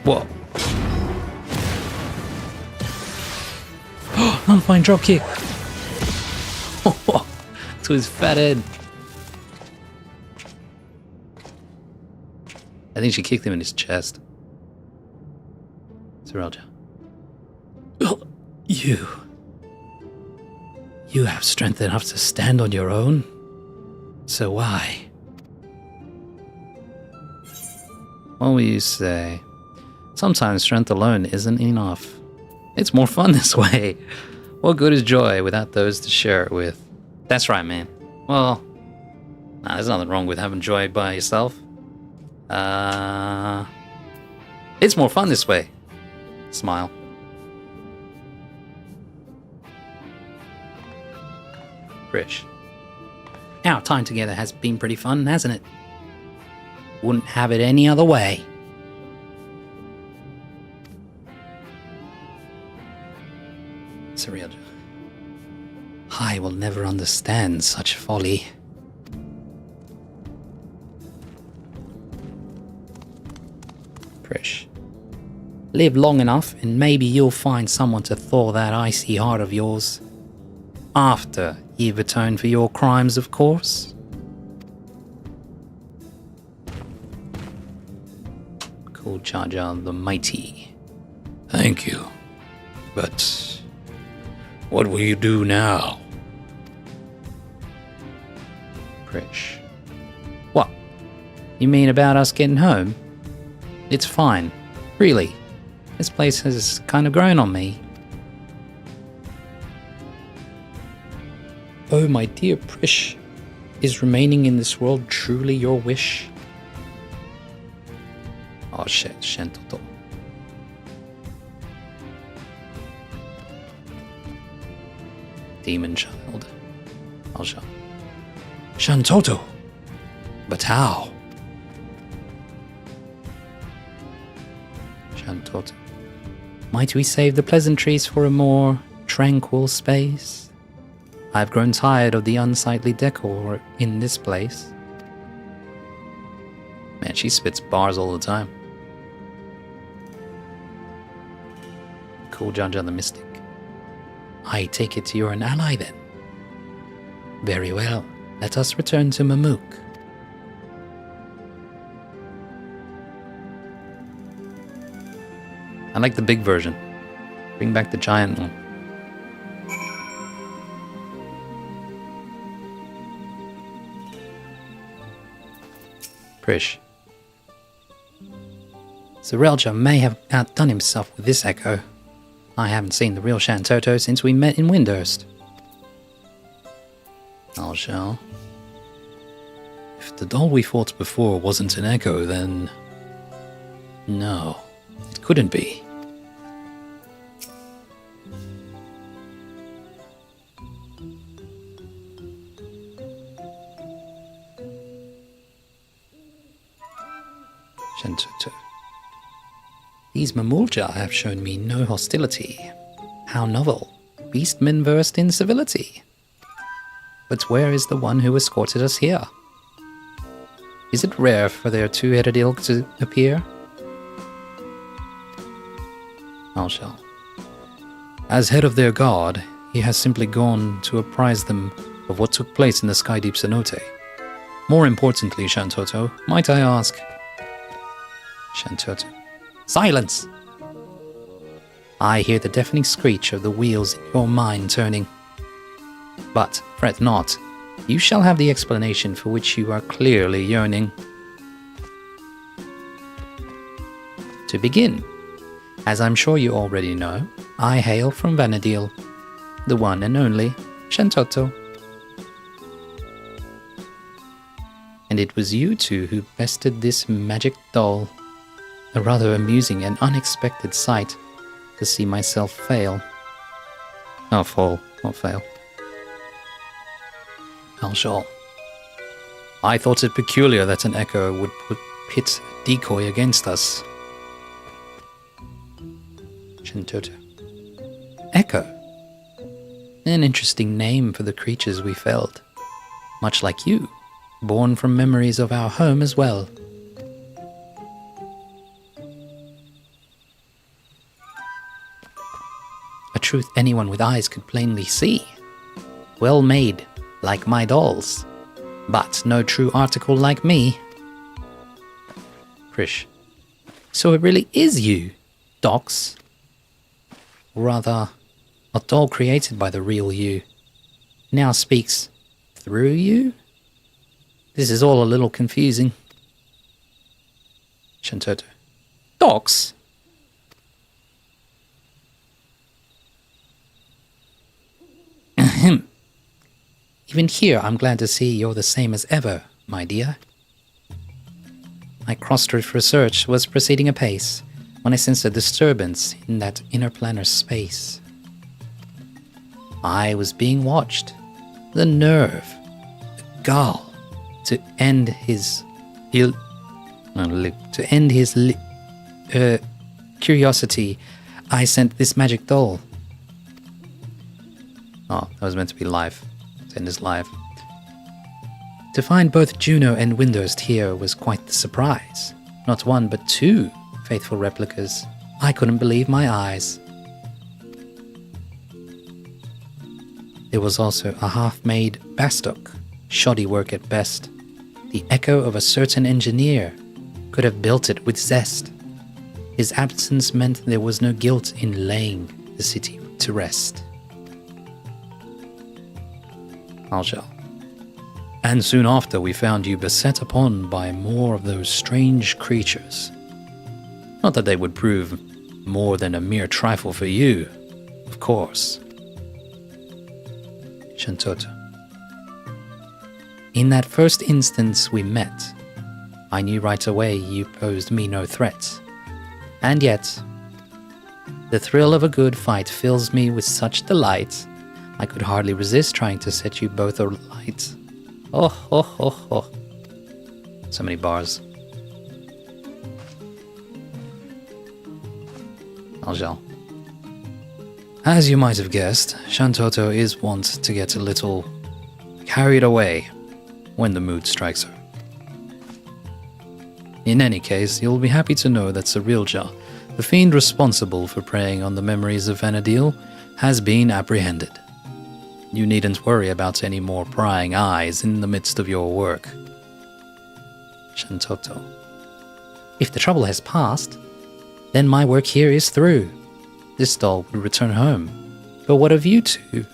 Whoa. Fine drop kick. To his fat head. I think she kicked him in his chest. Serelja. You have strength enough to stand on your own? So why? What will you say? Sometimes strength alone isn't enough. It's more fun this way. What good is joy without those to share it with? That's right, man. Well, there's nothing wrong with having joy by yourself. It's more fun this way. Smile. Prish. Our time together has been pretty fun, hasn't it? Wouldn't have it any other way. Serelja. I will never understand such folly. Prish. Live long enough and maybe you'll find someone to thaw that icy heart of yours. After you've atoned for your crimes, of course. Called Jar Jar the Mighty. Thank you. But what will you do now? Prish. What? You mean about us getting home? It's fine. Really. This place has kind of grown on me. Oh, my dear Prish. Is remaining in this world truly your wish? Oh shit, Shantoto. Demon child. I'll show. Shantoto! But how? Shantoto. Might we save the pleasantries for a more tranquil space? I've grown tired of the unsightly decor in this place. Man, she spits bars all the time. Cool Jar Jar the Mystic. I take it you're an ally then. Very well. Let us return to Mamook. I like the big version. Bring back the giant one. Prish. Serelja may have outdone himself with this echo. I haven't seen the real Shantoto since we met in Windurst. I'll shall. If the doll we fought before wasn't an echo, then... no, it couldn't be. Shantoto. These Mamulja have shown me no hostility. How novel. Beastmen versed in civility. But where is the one who escorted us here? Is it rare for their two-headed ilk to appear? I'll shall. As head of their guard, he has simply gone to apprise them of what took place in the Sky Deep Cenote. More importantly, Shantoto, might I ask... Shantoto. Silence! I hear the deafening screech of the wheels in your mind turning. But fret not, you shall have the explanation for which you are clearly yearning. To begin, as I'm sure you already know, I hail from Vana'diel, the one and only Shantoto. And it was you two who bested this magic doll. A rather amusing and unexpected sight to see myself fail. Oh, fall, not fail. Aljal. I thought it peculiar that an echo would pit a decoy against us. Shantoto. Echo? An interesting name for the creatures we felled. Much like you, born from memories of our home as well. A truth anyone with eyes could plainly see. Well made, like my dolls, but no true article like me. Prish. So it really is you, Docs? Or rather, a doll created by the real you now speaks through you? This is all a little confusing. Shantoto. Docs? Ahem. Even here, I'm glad to see you're the same as ever, my dear. My cross-drift research was proceeding apace when I sensed a disturbance in that interplanar space. I was being watched. The nerve, the gall, to end his curiosity, I sent this magic doll. Oh, that was meant to be live. To end his life. To find both Juno and Windurst here was quite the surprise. Not one, but two faithful replicas. I couldn't believe my eyes. There was also a half-made Bastok, shoddy work at best. The echo of a certain engineer could have built it with zest. His absence meant there was no guilt in laying the city to rest. Aljal. And soon after we found you beset upon by more of those strange creatures. Not that they would prove more than a mere trifle for you, of course. Shantoto. In that first instance we met, I knew right away you posed me no threat. And yet, the thrill of a good fight fills me with such delight, I could hardly resist trying to set you both alight. Oh, ho, ho, ho. So many bars. Aljal. As you might have guessed, Shantoto is wont to get a little carried away when the mood strikes her. In any case, you'll be happy to know that Cirilja, the fiend responsible for preying on the memories of Vana'diel, has been apprehended. You needn't worry about any more prying eyes in the midst of your work. Shantoto. If the trouble has passed, then my work here is through. This doll will return home. But what of you two?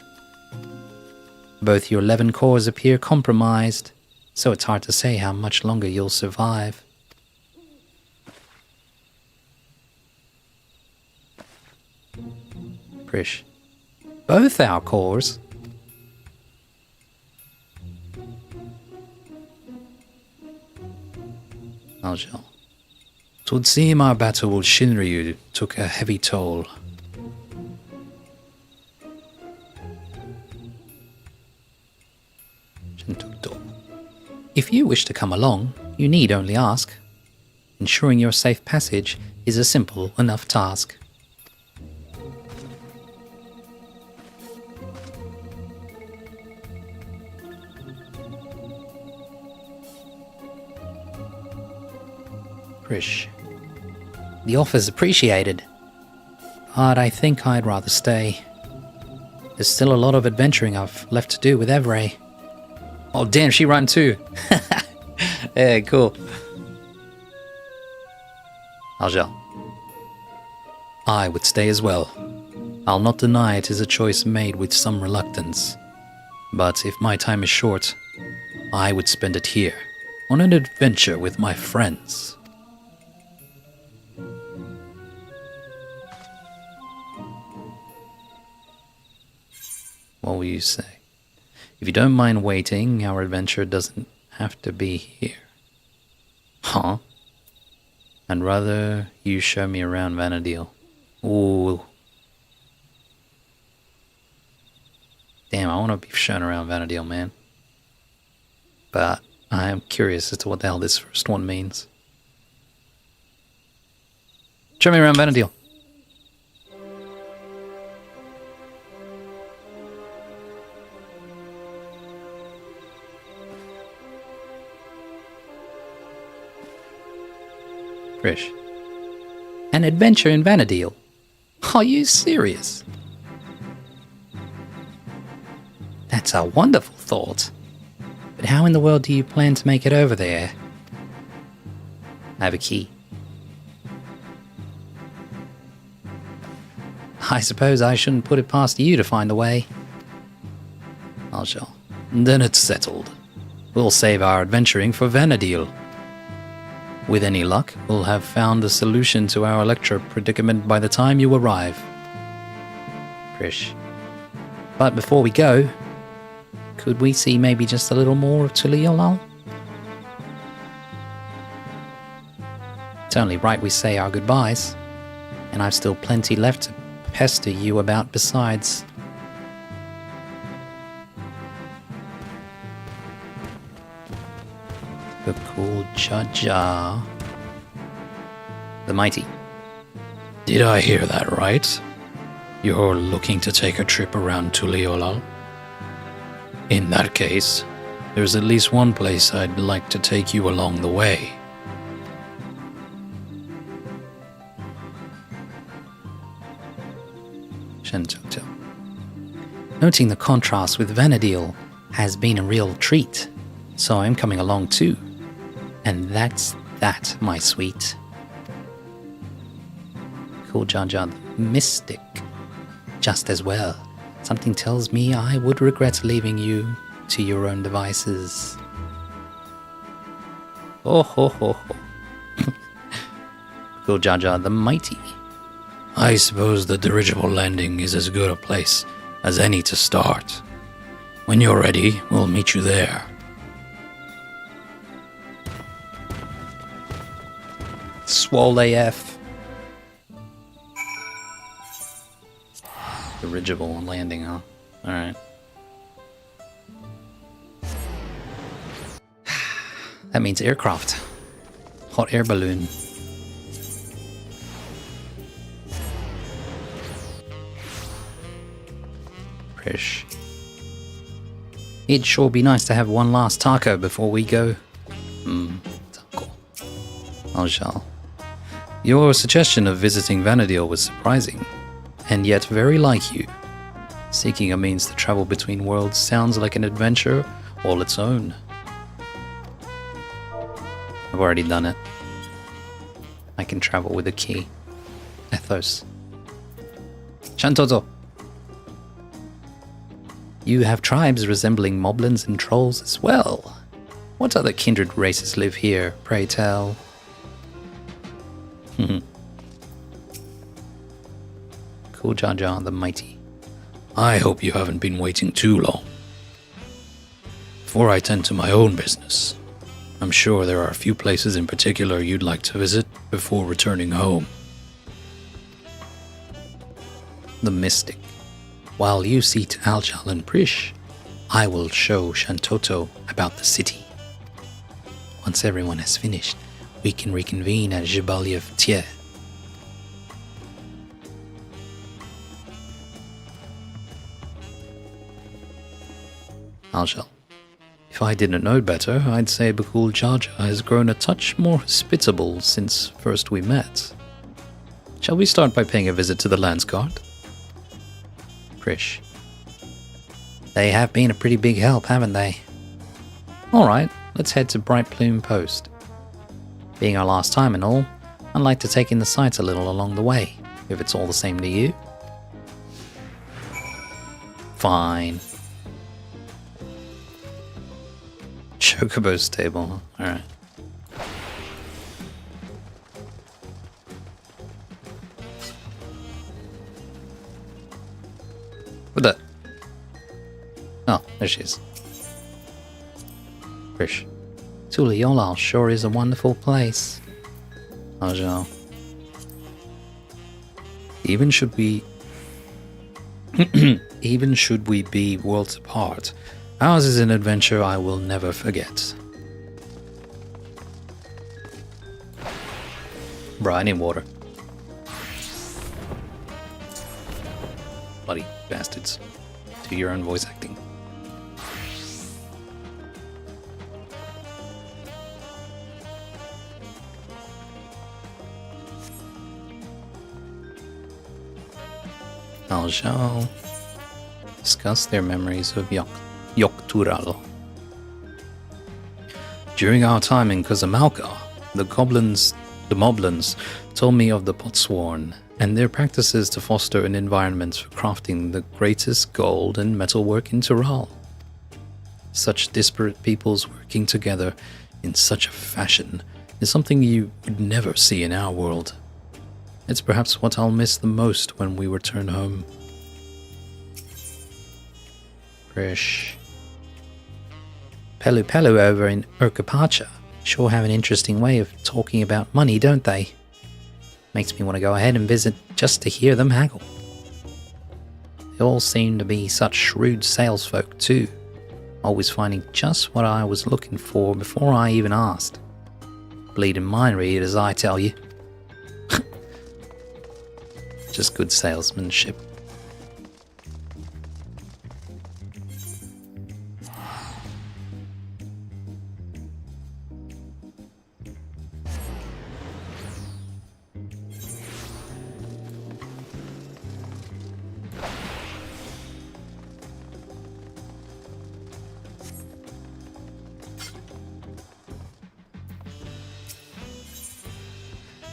Both your 11 cores appear compromised, so it's hard to say how much longer you'll survive. Prish. Both our cores? Aljal. 'Twould seem our battle with Shinryu took a heavy toll. Shintoto. If you wish to come along, you need only ask. Ensuring your safe passage is a simple enough task. Prish. The offer's appreciated, but I think I'd rather stay. There's still a lot of adventuring I've left to do with Evray. Oh damn, she ran too. Yeah, cool. Aljal. I would stay as well. I'll not deny it is a choice made with some reluctance. But if my time is short, I would spend it here, on an adventure with my friends. What will you say? If you don't mind waiting, our adventure doesn't have to be here. Huh? I'd rather you show me around Vana'diel. Ooh. Damn, I want to be shown around Vana'diel, man. But I am curious as to what the hell this first one means. Show me around Vana'diel. Krish. An adventure in Vana'diel? Are you serious? That's a wonderful thought. But how in the world do you plan to make it over there? I have a key. I suppose I shouldn't put it past you to find a way. I shall. Then it's settled. We'll save our adventuring for Vana'diel. With any luck, we'll have found a solution to our Electra predicament by the time you arrive. Krish. But before we go, could we see maybe just a little more of Tuliolal? It's only right we say our goodbyes, and I've still plenty left to pester you about besides. The cool Jaja. The mighty. Did I hear that right? You're looking to take a trip around Tuliolal? In that case, there's at least one place I'd like to take you along the way. Shantoto. Noting the contrast with Vana'diel has been a real treat, so I'm coming along too. And that's that, my sweet. Cool Jaja the Mystic. Just as well. Something tells me I would regret leaving you to your own devices. Oh ho ho ho. Cool Jaja the Mighty. I suppose the dirigible landing is as good a place as any to start. When you're ready, we'll meet you there. Swole AF. Dirigible landing, huh? Alright. That means aircraft. Hot air balloon. Prish. It'd sure be nice to have one last taco before we go. Taco. Ajal. Your suggestion of visiting Vana'diel was surprising, and yet very like you. Seeking a means to travel between worlds sounds like an adventure all its own. I've already done it. I can travel with a key. Ethos. Shantoto. You have tribes resembling moblins and trolls as well. What other kindred races live here, pray tell? Cool Jaja the Mighty. I hope you haven't been waiting too long. Before I tend to my own business, I'm sure there are a few places in particular you'd like to visit before returning home. The Mystic. While you see to Aljal and Prish, I will show Shantoto about the city. Once everyone has finished, we can reconvene at FFXIV. Aljal. If I didn't know better, I'd say Bakul Jaja has grown a touch more hospitable since first we met. Shall we start by paying a visit to the Lance Guard? Krish. They have been a pretty big help, haven't they? Alright, let's head to Bright Plume Post. Being our last time and all, I'd like to take in the sights a little along the way, if it's all the same to you. Fine. Chocobo stable, alright. What the? catfishes. Prish. Tuliolal sure is a wonderful place. Ajal. Even should we be worlds apart, ours is an adventure I will never forget. Bruh, I need water. Bloody bastards. Do your own voice acting. Al-Shal discuss their memories of Yoktural. During our time in Casamalca, the Moblins told me of the Potsworn and their practices to foster an environment for crafting the greatest gold and metalwork in Tural. Such disparate peoples working together in such a fashion is something you would never see in our world. It's perhaps what I'll miss the most when we return home. Prish. Pelu Pelu over in Urkapacha sure have an interesting way of talking about money, don't they? Makes me want to go ahead and visit just to hear them haggle. They all seem to be such shrewd salesfolk too, always finding just what I was looking for before I even asked. Bleeding mind read as I tell you. Just good salesmanship.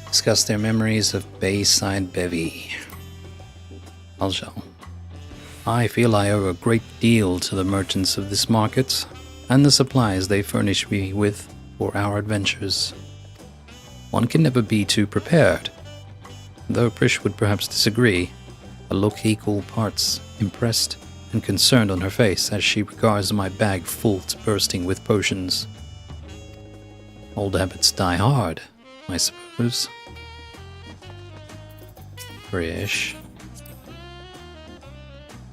Discuss their memories of Bayside Bevy. Aljal. I feel I owe a great deal to the merchants of this market and the supplies they furnish me with for our adventures. One can never be too prepared. Though Prish would perhaps disagree, a look equal parts impressed and concerned on her face as she regards my bag full to bursting with potions. Old habits die hard, I suppose. Prish.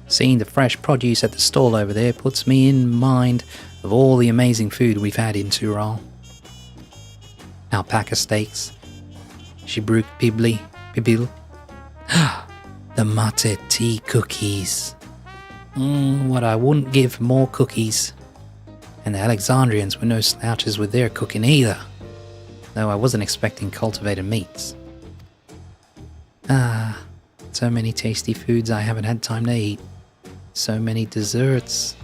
Seeing the fresh produce at the stall over there puts me in mind of all the amazing food we've had in Tural. Alpaca steaks, Shibruk Pibil, the mate tea cookies. What I wouldn't give for more cookies. And the Alexandrians were no slouches with their cooking either, though I wasn't expecting cultivated meats. So many tasty foods I haven't had time to eat. So many desserts.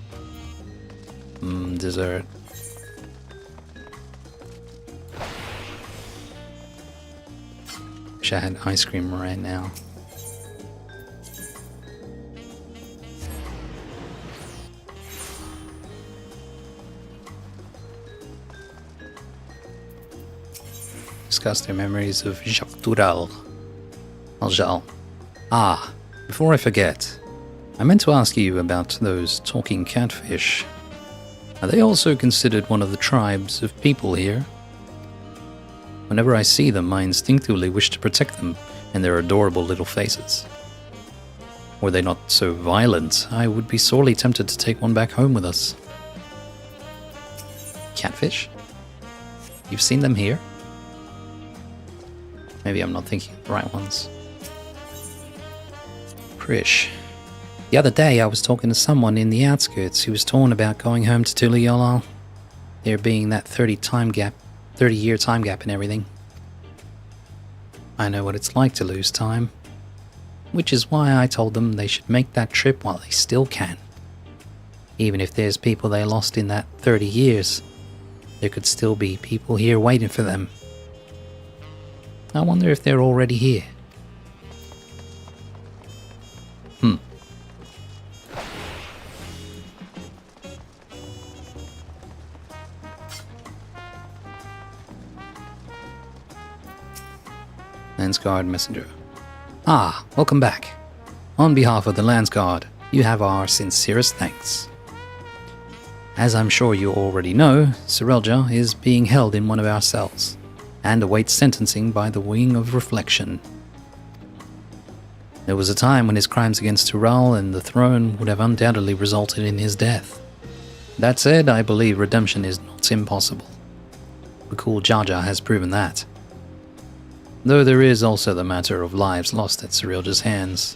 Dessert. Wish I had ice cream right now. Discuss their memories of Jacques Tural. Aljal. Before I forget, I meant to ask you about those talking catfish. Are they also considered one of the tribes of people here? Whenever I see them, I instinctively wish to protect them and their adorable little faces. Were they not so violent, I would be sorely tempted to take one back home with us. Catfish? You've seen them here? Maybe I'm not thinking of the right ones. Prish. The other day I was talking to someone in the outskirts who was torn about going home to Tuliolal. There being that 30-year time gap and everything. I know what it's like to lose time. Which is why I told them they should make that trip while they still can. Even if there's people they lost in that 30 years, there could still be people here waiting for them. I wonder if they're already here. Landsguard Messenger. Welcome back. On behalf of the Landsguard, you have our sincerest thanks. As I'm sure you already know, Serelja is being held in one of our cells and awaits sentencing by the Wing of Reflection. There was a time when his crimes against Tural and the throne would have undoubtedly resulted in his death. That said, I believe redemption is not impossible. The cool Jar Jar has proven that. Though there is also the matter of lives lost at Serelja's hands.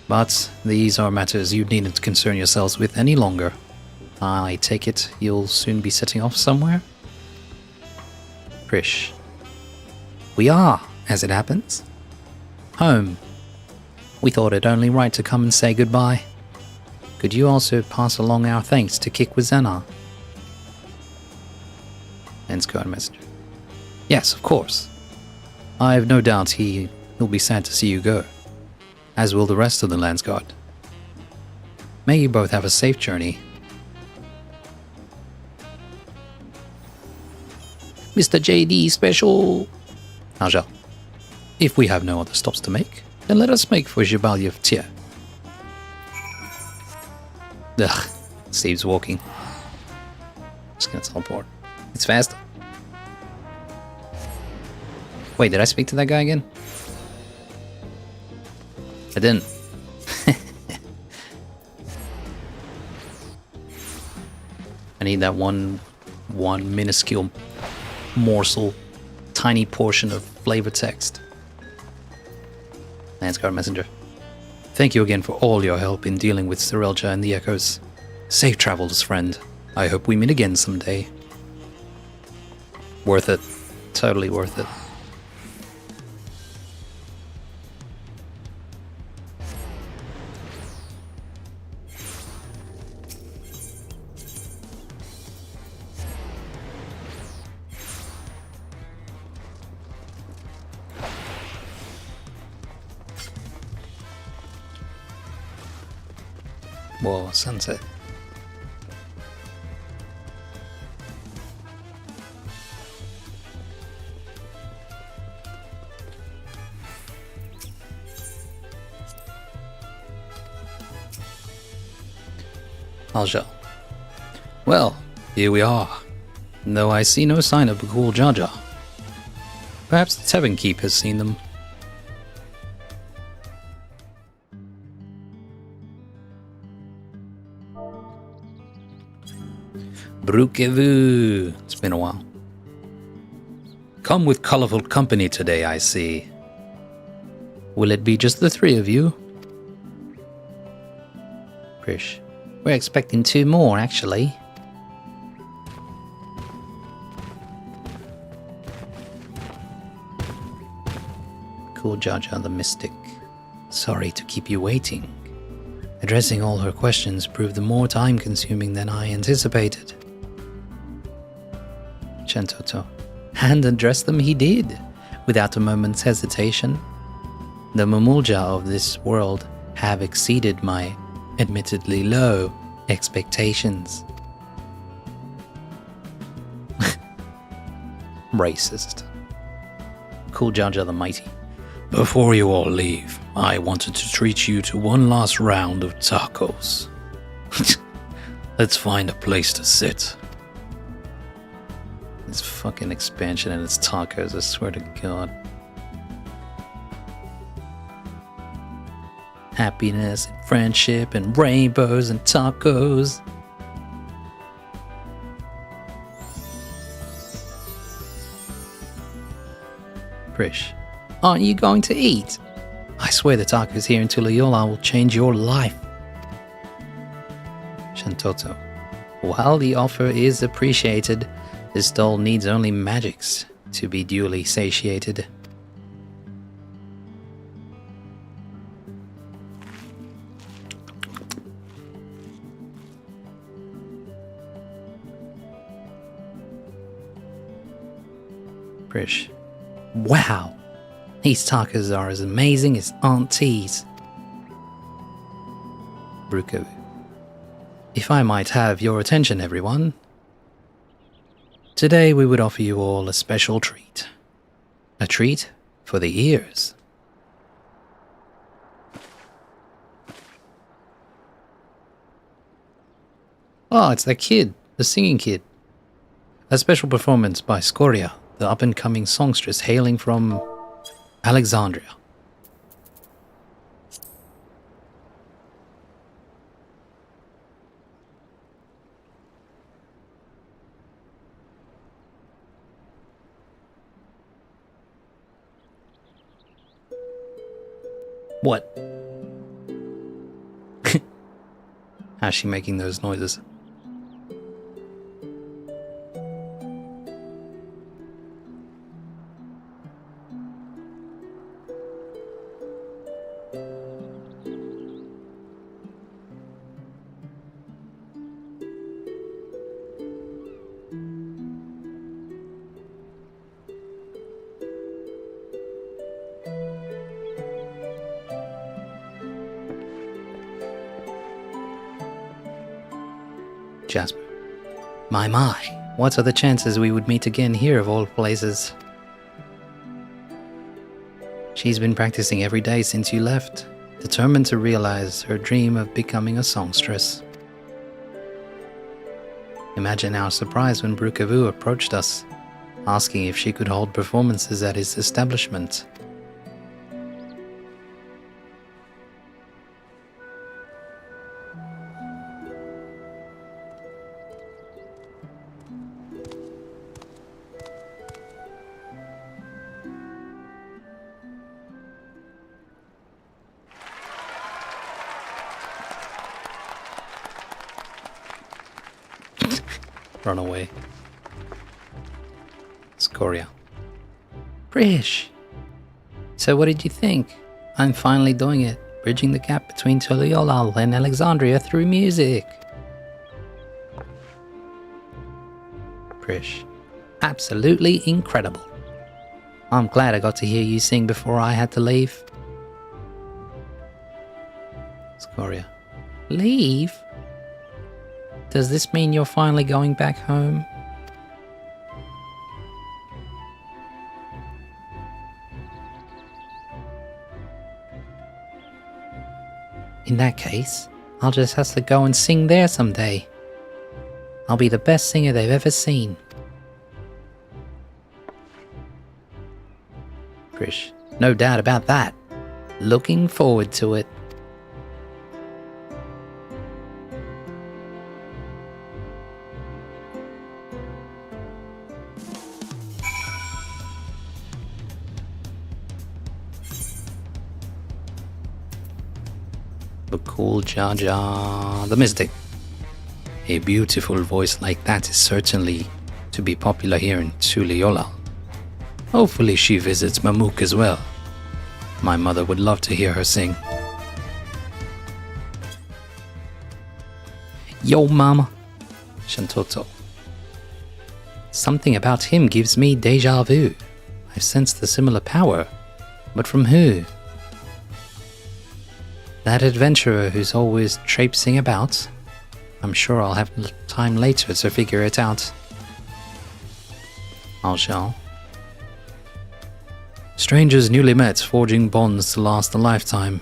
But these are matters you needn't concern yourselves with any longer. I take it you'll soon be setting off somewhere? Prish. We are, as it happens. Home. We thought it only right to come and say goodbye. Could you also pass along our thanks to Kikwazana? Landsguard messenger. Yes, of course. I have no doubt he'll be sad to see you go, as will the rest of the Landsguard. May you both have a safe journey. Mr. JD Special. Arjal. If we have no other stops to make, then let us make for Jibalyev Tier. Ugh, Steve's walking. Just gonna teleport. It's fast. Wait, did I speak to that guy again? I didn't. I need that one minuscule morsel, tiny portion of flavor text. Landsguard messenger. Thank you again for all your help in dealing with Serelja and the Echoes. Safe travels, friend. I hope we meet again someday. Worth it. Totally worth it. Whoa, sunset. Alja. Well, here we are. Though I see no sign of Bakul Jaja. Perhaps the Tevin Keep has seen them. Brukevu. It's been a while. Come with colorful company today, I see. Will it be just the three of you? Prish. We're expecting 2 more, actually. Cool Jar Jar the Mystic. Sorry to keep you waiting. Addressing all her questions proved more time-consuming than I anticipated. Shentoto. And address them he did, without a moment's hesitation. The Mamulja of this world have exceeded my admittedly low expectations. Racist. Cool Jar Jar the Mighty. Before you all leave, I wanted to treat you to one last round of tacos. Let's find a place to sit. This fucking expansion and its tacos, I swear to God. Happiness and friendship and rainbows and tacos. Prish. Aren't you going to eat? I swear the tacos here in Tuliyola will change your life. Shantoto. While the offer is appreciated, this doll needs only magics to be duly satiated. Prish. Wow! These tacos are as amazing as Aunt T's. Bruko. If I might have your attention, everyone. Today we would offer you all a special treat. A treat for the ears. Oh, it's that kid, the singing kid. A special performance by Scoria, the up-and-coming songstress hailing from Alexandria. What? How's she making those noises? Jasper. My, what are the chances we would meet again here of all places? She's been practicing every day since you left, determined to realize her dream of becoming a songstress. Imagine our surprise when Brukavu approached us, asking if she could hold performances at his establishment. Run away. Scoria. Prish! So what did you think? I'm finally doing it, bridging the gap between Tuliolal and Alexandria through music. Prish. Absolutely incredible. I'm glad I got to hear you sing before I had to leave. Scoria. Leave? Does this mean you're finally going back home? In that case, I'll just have to go and sing there someday. I'll be the best singer they've ever seen. Prish. No doubt about that. Looking forward to it. Cool Jar Jar the Mystic. A beautiful voice like that is certainly to be popular here in Tuliolal. Hopefully she visits Mamuk as well. My mother would love to hear her sing. Yo mama, Shantoto. Something about him gives me deja vu. I've sensed a similar power, but from who? That adventurer who's always traipsing about? I'm sure I'll have time later to figure it out. I shall. Strangers newly met, forging bonds to last a lifetime.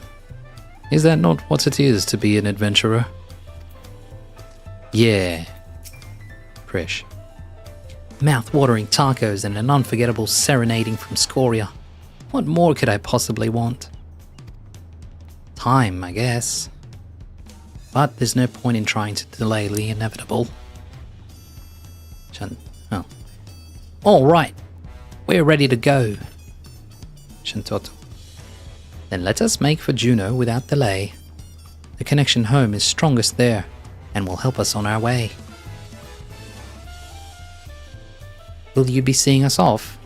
Is that not what it is to be an adventurer? Yeah. Prish. Mouth-watering tacos and an unforgettable serenading from Scoria. What more could I possibly want? Time, I guess. But there's no point in trying to delay the inevitable. Oh. All right. We're ready to go. Shantoto. Then let us make for Juno without delay. The connection home is strongest there, and will help us on our way. Will you be seeing us off?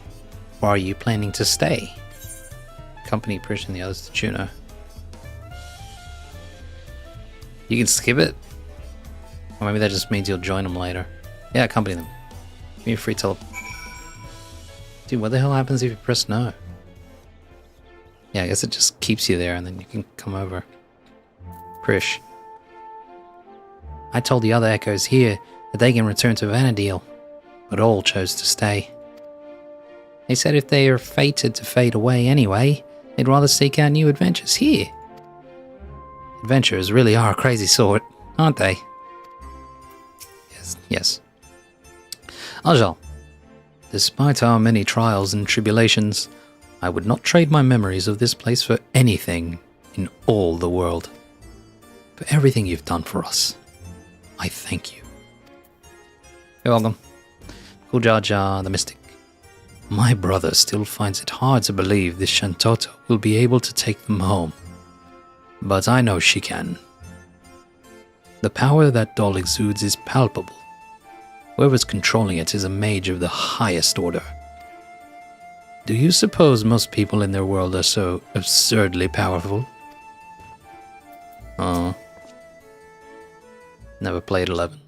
Or are you planning to stay? Accompany Prish and the others to Juno. You can skip it? Or maybe that just means you'll join them later. Yeah, accompany them. Give me a free tele... Dude, what the hell happens if you press no? Yeah, I guess it just keeps you there and then you can come over. Prish. I told the other echoes here that they can return to Vana'diel, but all chose to stay. They said if they are fated to fade away anyway, they'd rather seek out new adventures here. Adventurers really are a crazy sort, aren't they? Yes. Ajal, despite our many trials and tribulations, I would not trade my memories of this place for anything in all the world. For everything you've done for us, I thank you. You're welcome. Kujaja the Mystic. My brother still finds it hard to believe this Shantoto will be able to take them home. But I know she can. The power that doll exudes is palpable. Whoever's controlling it is a mage of the highest order. Do you suppose most people in their world are so absurdly powerful? Oh. Never played 11.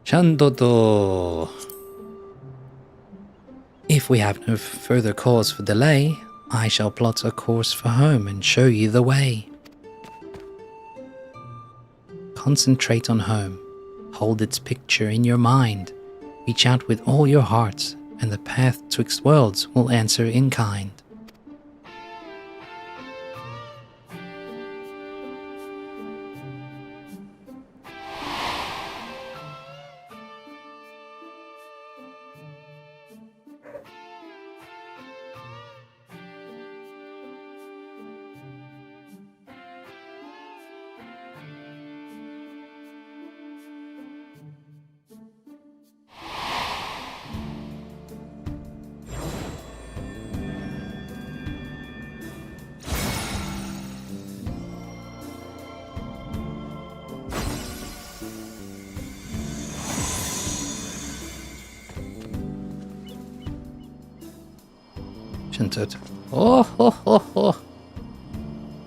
Shantoto. If we have no further cause for delay, I shall plot a course for home and show you the way. Concentrate on home. Hold its picture in your mind. Reach out with all your heart, and the path twixt worlds will answer in kind. Shantoto. Oh, ho, ho, ho.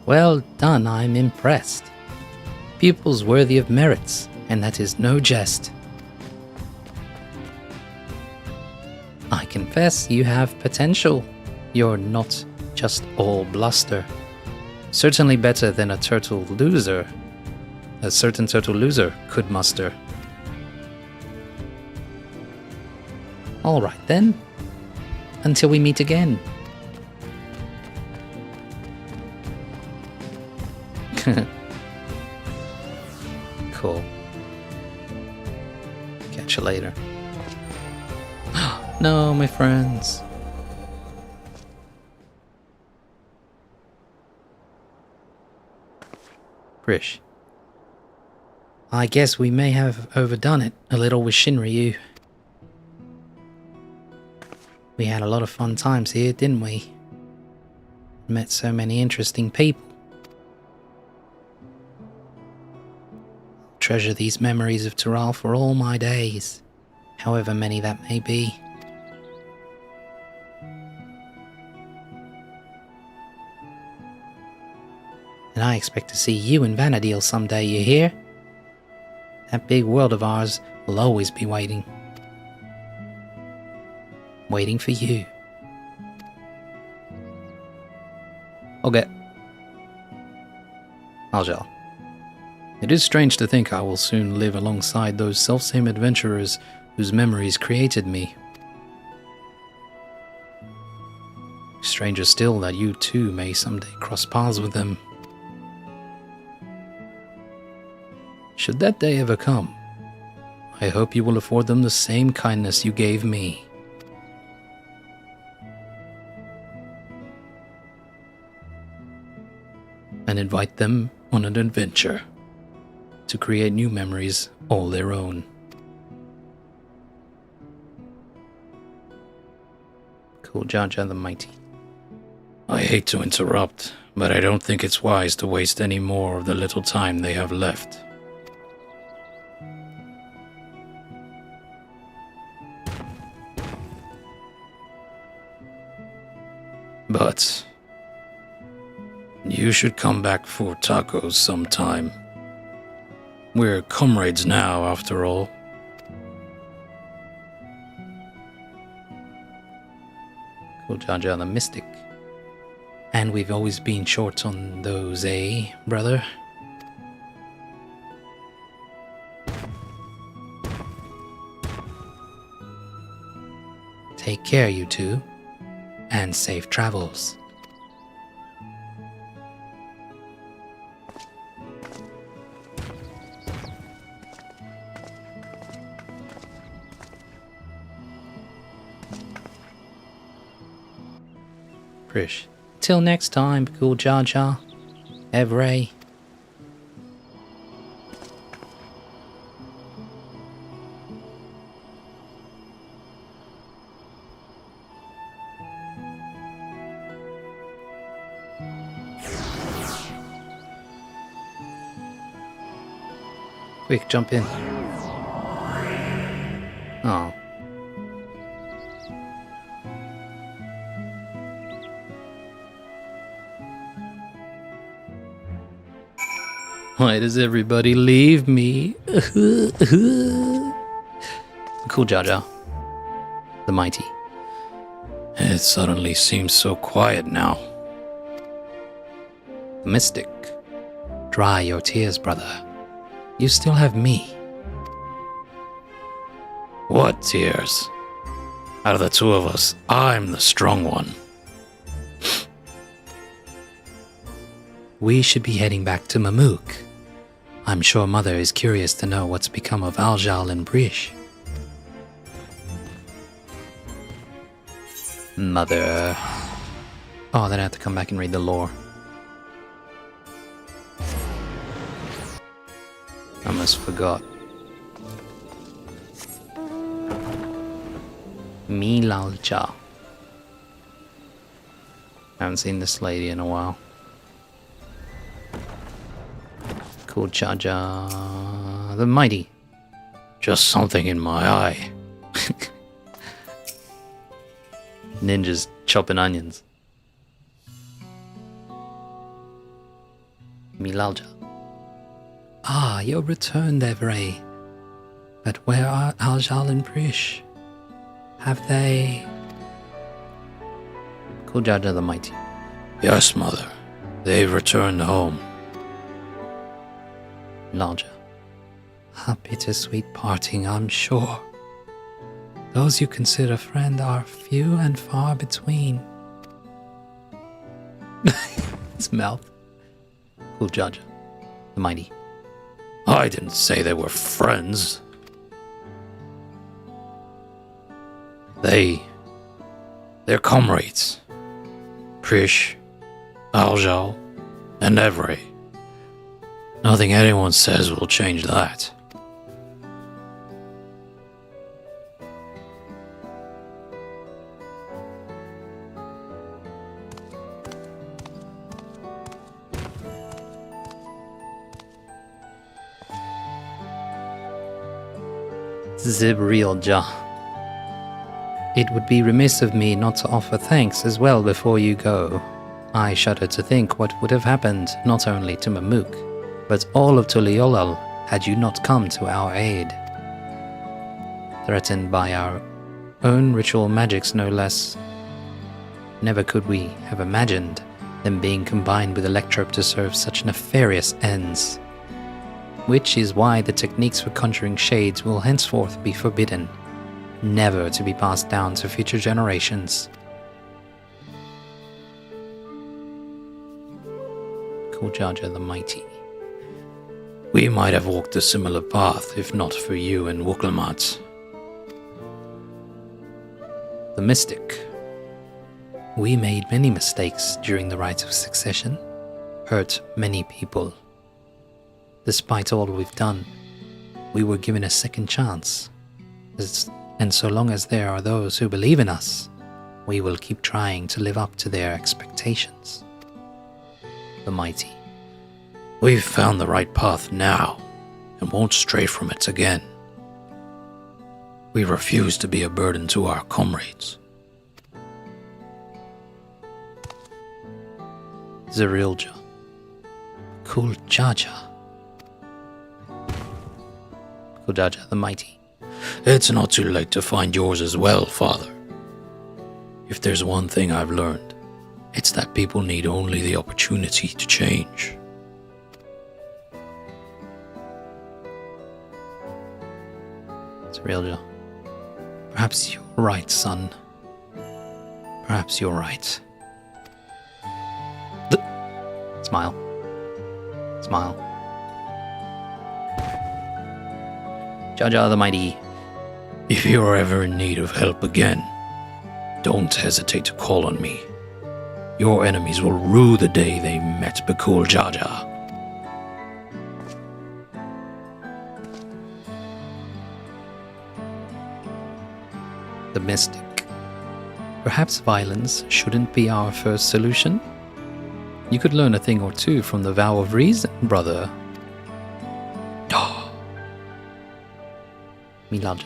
Well done, I'm impressed. Pupils worthy of merits, and that is no jest. I confess you have potential. You're not just all bluster. Certainly better than a certain turtle loser could muster. All right then. Until we meet again. Cool. Catch you later. No, my friends. Prish. I guess we may have overdone it a little with Shinryu. We had a lot of fun times here, didn't we? Met so many interesting people. Treasure these memories of Tural for all my days, however many that may be. And I expect to see you in Vana'diel someday, you hear? That big world of ours will always be waiting. Waiting for you. Okay. Aljal. It is strange to think I will soon live alongside those selfsame adventurers whose memories created me. Stranger still that you too may someday cross paths with them. Should that day ever come, I hope you will afford them the same kindness you gave me. And invite them on an adventure to create new memories all their own. Cool, Jaja the Mighty. I hate to interrupt, but I don't think it's wise to waste any more of the little time they have left. But you should come back for tacos sometime. We're comrades now, after all. Cool, Jaja the Mystic. And we've always been short on those, eh, brother? Take care, you two, and safe travels. Prish. Till next time, cool Jar Jar. Evray. Quick, jump in. Oh. Why does everybody leave me? Cool Jar Jar. The mighty. It suddenly seems so quiet now. The mystic. Dry your tears, brother. You still have me. What tears? Out of the two of us, I'm the strong one. We should be heading back to Mamook. I'm sure Mother is curious to know what's become of Aljal and Brish. Mother. Oh, then I have to come back and read the lore. I almost forgot. Milalja. I haven't seen this lady in a while. Cool Jar Jar. The mighty. Just something in my eye. Ninjas chopping onions. Milalja. Ah, you're returned, Evray. But where are Aljal and Brish? Have they... Cool Jar Jar the mighty. Yes, Mother. They've returned home. Larger. A bittersweet parting, I'm sure. Those you consider friend are few and far between. His mouth. Cool Jar Jar the mighty. I didn't say they were friends. They're comrades. Prish, Aljal, and Evray. Nothing anyone says will change that. Zibrilja. It would be remiss of me not to offer thanks as well before you go. I shudder to think what would have happened not only to Mamook, but all of Tuliolal had you not come to our aid. Threatened by our own ritual magics no less, never could we have imagined them being combined with Electrope to serve such nefarious ends. Which is why the techniques for conjuring shades will henceforth be forbidden, never to be passed down to future generations. Cool Jar Jar the mighty. We might have walked a similar path if not for you and Wuklamat. The mystic. We made many mistakes during the rites of succession, hurt many people. Despite all we've done, we were given a second chance. And so long as there are those who believe in us, we will keep trying to live up to their expectations. The mighty. We've found the right path now, and won't stray from it again. We refuse to be a burden to our comrades. Zerilja. Cool Jar Jar. Cool Jar Jar the mighty. It's not too late to find yours as well, Father. If there's one thing I've learned, it's that people need only the opportunity to change. Zerilja. Perhaps you're right, son. Perhaps you're right. Smile. Smile. Jar Jar the Mighty. If you're ever in need of help again, don't hesitate to call on me. Your enemies will rue the day they met Bakul Jar Jar. The Mystic. Perhaps violence shouldn't be our first solution? You could learn a thing or two from the Vow of Reason, brother. Milaja.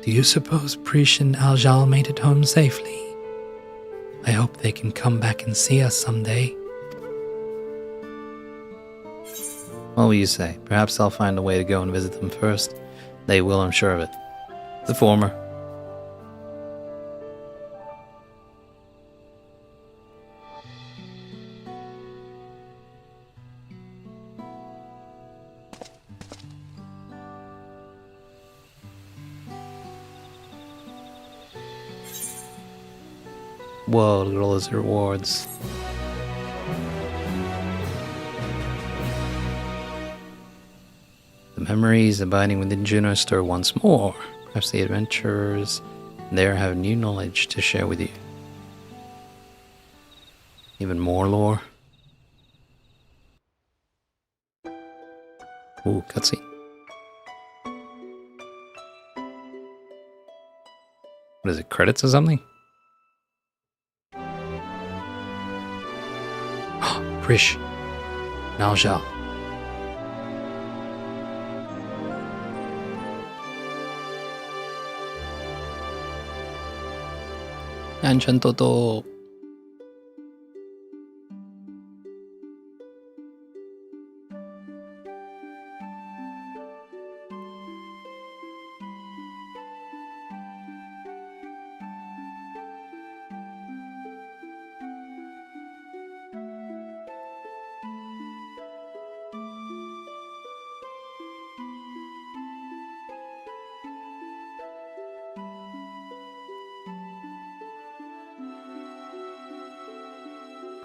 Do you suppose Prish and Aljal made it home safely? I hope they can come back and see us someday. What will you say? Perhaps I'll find a way to go and visit them first. They will, I'm sure of it. The former. Whoa, look at all those rewards. The memories abiding within Juno stir once more. Perhaps the adventurers there have new knowledge to share with you. Even more lore. Ooh, cutscene. What is it, credits or something? Prish. Naljal. Anchan Toto.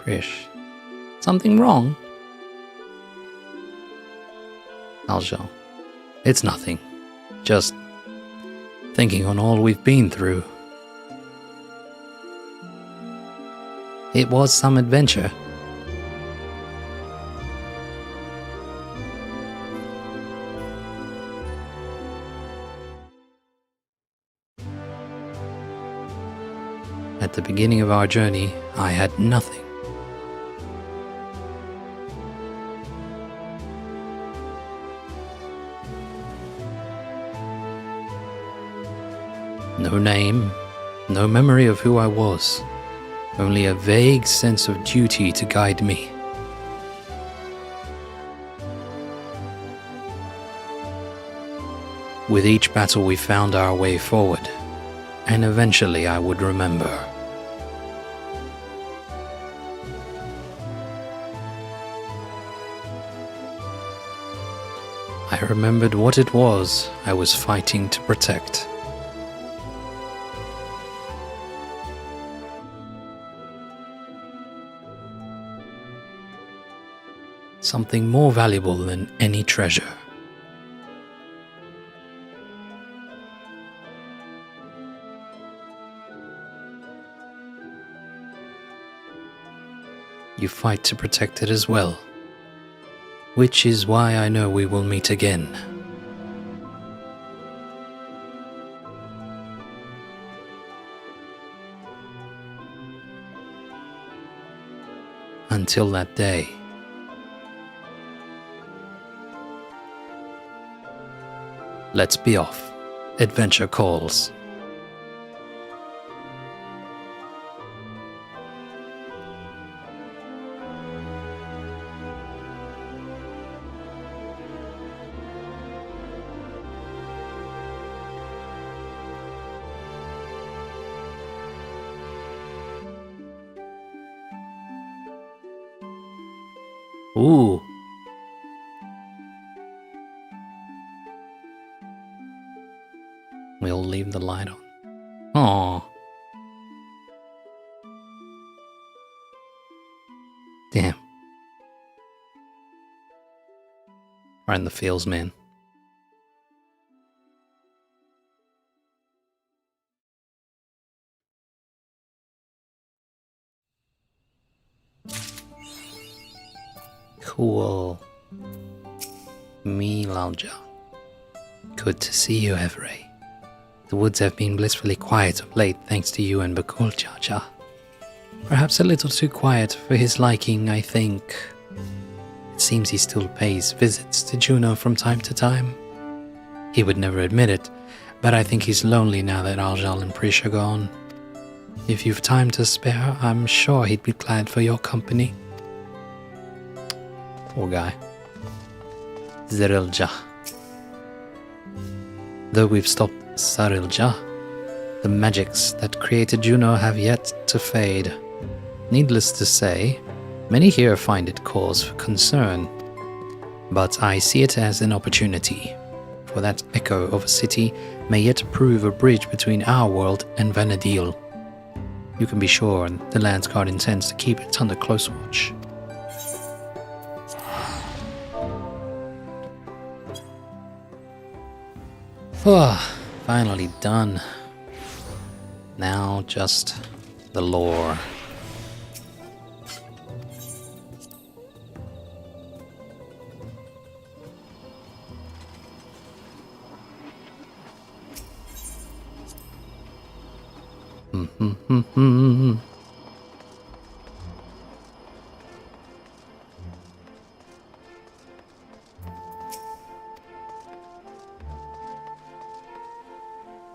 Prish. Something wrong? Aljal. It's nothing. Just thinking on all we've been through. It was some adventure. At the beginning of our journey, I had nothing. No name, no memory of who I was, only a vague sense of duty to guide me. With each battle we found our way forward, and eventually I would remember. I remembered what it was I was fighting to protect. Something more valuable than any treasure. You fight to protect it as well, which is why I know we will meet again. Until that day. Let's be off. Adventure calls. Ooh. We'll leave the light on. Aww. Damn. Right in the feels, man. Cool. Me Lalja. Good to see you, Everett. The woods have been blissfully quiet of late thanks to you and Bakul Chacha. Perhaps a little too quiet for his liking, I think. It seems he still pays visits to Juno from time to time. He would never admit it, but I think he's lonely now that Aljal and Prish are gone. If you've time to spare, I'm sure he'd be glad for your company. Poor guy. Zerilja. Though we've stopped Sarilja, the magics that created Juno have yet to fade. Needless to say, many here find it cause for concern. But I see it as an opportunity, for that echo of a city may yet prove a bridge between our world and Vana'diel. You can be sure the Landsguard intends to keep it under close watch. Finally done. Now just the lore.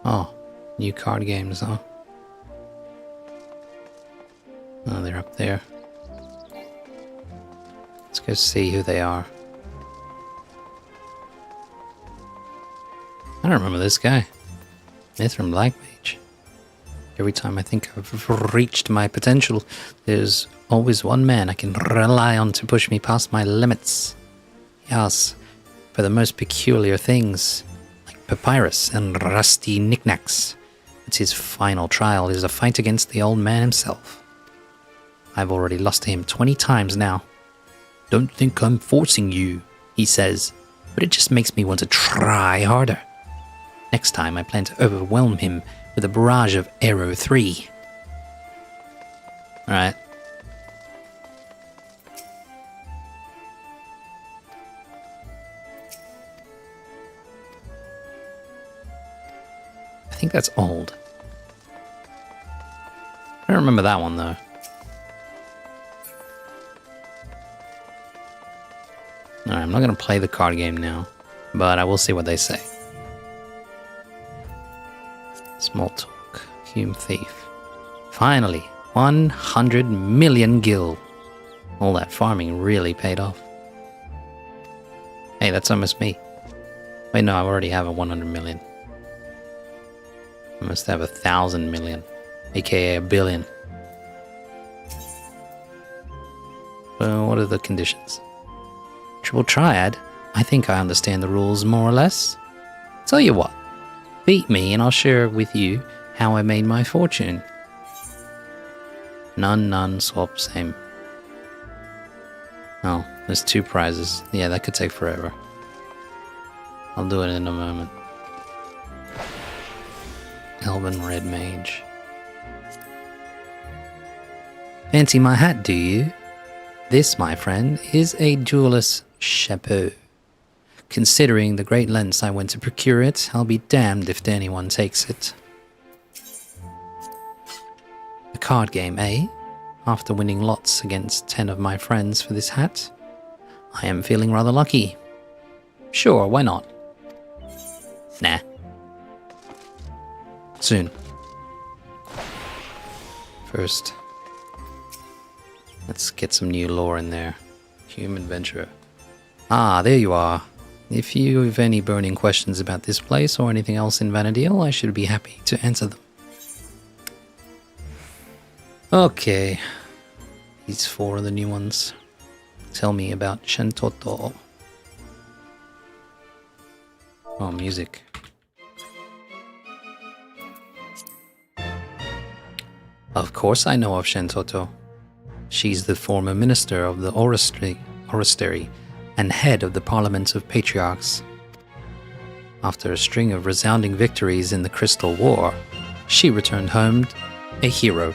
Oh, new card games, huh? Oh, they're up there. Let's go see who they are. I don't remember this guy. Mithrin Black Mage. Every time I think I've reached my potential, there's always one man I can rely on to push me past my limits. Yes, for the most peculiar things, like papyrus and rusty knickknacks. But his final trial is a fight against the old man himself. I've already lost to him 20 times now. Don't think I'm forcing you, he says, but it just makes me want to try harder. Next time I plan to overwhelm him with a barrage of Arrow 3. Alright. I think that's old. I don't remember that one though. Alright, I'm not going to play the card game now, but I will see what they say. Small talk. Hume Thief. Finally, 100 million gil. All that farming really paid off. Hey, that's almost me. Wait, no, I already have a 100 million. I must have 1,000 million, aka a billion. Well, what are the conditions? Triple Triad? I think I understand the rules more or less. Tell you what, beat me and I'll share with you how I made my fortune. None, swap, same. Oh, there's 2 prizes. Yeah, that could take forever. I'll do it in a moment. Elven Red Mage. Fancy my hat, do you? This, my friend, is a jeweller's chapeau. Considering the great lengths I went to procure it, I'll be damned if anyone takes it. A card game, eh? After winning lots against 10 of my friends for this hat, I am feeling rather lucky. Sure, why not? Nah. Soon. First, let's get some new lore in there. Human Adventurer. Ah, there you are. If you have any burning questions about this place or anything else in Vana'diel, I should be happy to answer them. Okay. These 4 are the new ones. Tell me about Shentoto. Oh, music. Of course I know of Shentoto. She's the former minister of the Orrery, and head of the Parliament of Patriarchs. After a string of resounding victories in the Crystal War, she returned home a hero.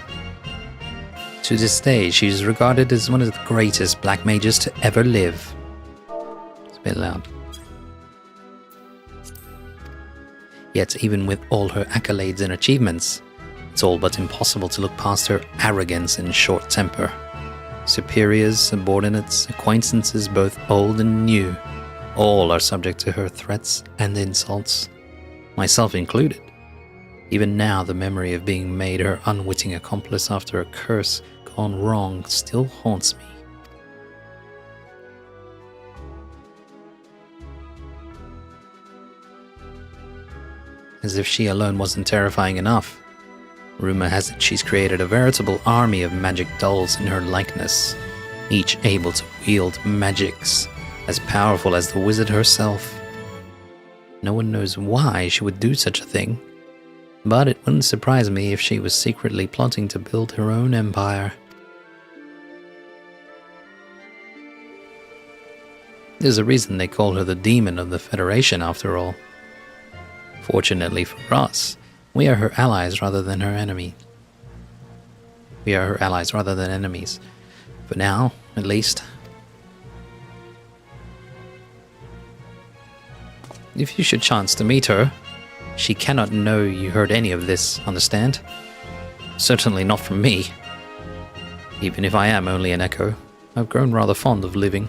To this day, she is regarded as one of the greatest black mages to ever live. It's a bit loud. Yet even with all her accolades and achievements, it's all but impossible to look past her arrogance and short temper. Superiors, subordinates, acquaintances both old and new, all are subject to her threats and insults, myself included. Even now, the memory of being made her unwitting accomplice after a curse gone wrong still haunts me. As if she alone wasn't terrifying enough, rumor has it she's created a veritable army of magic dolls in her likeness, each able to wield magics as powerful as the wizard herself. No one knows why she would do such a thing, but it wouldn't surprise me if she was secretly plotting to build her own empire. There's a reason they call her the demon of the Federation, after all. Fortunately for us, we are her allies rather than her enemy. We are her allies rather than enemies. For now, at least. If you should chance to meet her, she cannot know you heard any of this, understand? Certainly not from me. Even if I am only an echo, I've grown rather fond of living.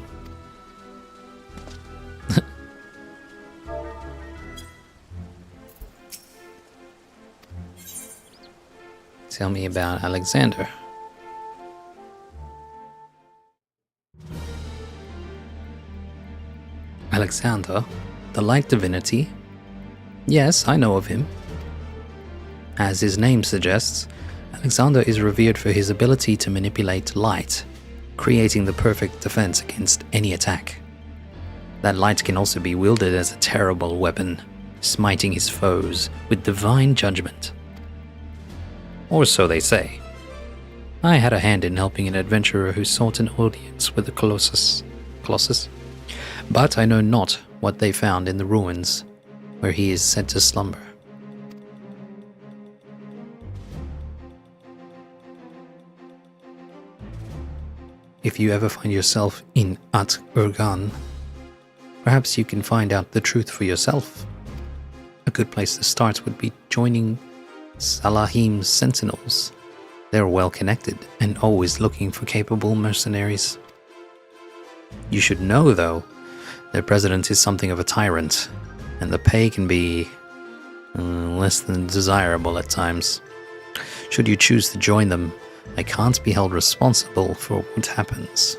Tell me about Alexander. Alexander, the light divinity? Yes, I know of him. As his name suggests, Alexander is revered for his ability to manipulate light, creating the perfect defense against any attack. That light can also be wielded as a terrible weapon, smiting his foes with divine judgment. Or so they say. I had a hand in helping an adventurer who sought an audience with the Colossus, but I know not what they found in the ruins where he is said to slumber. If you ever find yourself in At Urgan, perhaps you can find out the truth for yourself. A good place to start would be joining Salahim's Sentinels. They're well connected and always looking for capable mercenaries. You should know, though, their president is something of a tyrant, and the pay can be less than desirable at times. Should you choose to join them, I can't be held responsible for what happens.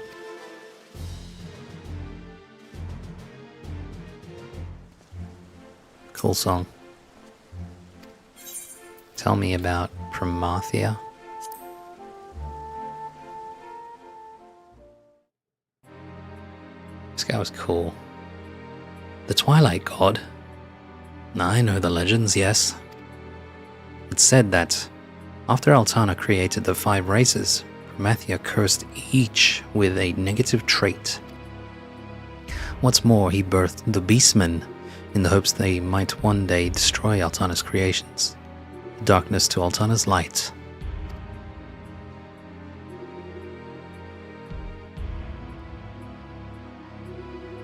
Cool song. Tell me about Pramathia. This guy was cool. The Twilight God? I know the legends, yes. It's said that after Altana created the 5 races, Pramathia cursed each with a negative trait. What's more, he birthed the Beastmen in the hopes they might one day destroy Altana's creations. Darkness to Altana's light.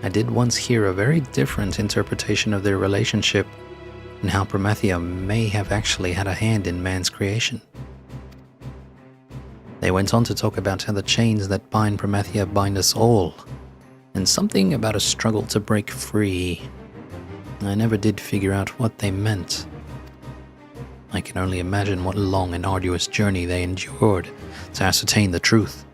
I did once hear a very different interpretation of their relationship and how Pramathia may have actually had a hand in man's creation. They went on to talk about how the chains that bind Pramathia bind us all, and something about a struggle to break free. I never did figure out what they meant. I can only imagine what long and arduous journey they endured to ascertain the truth.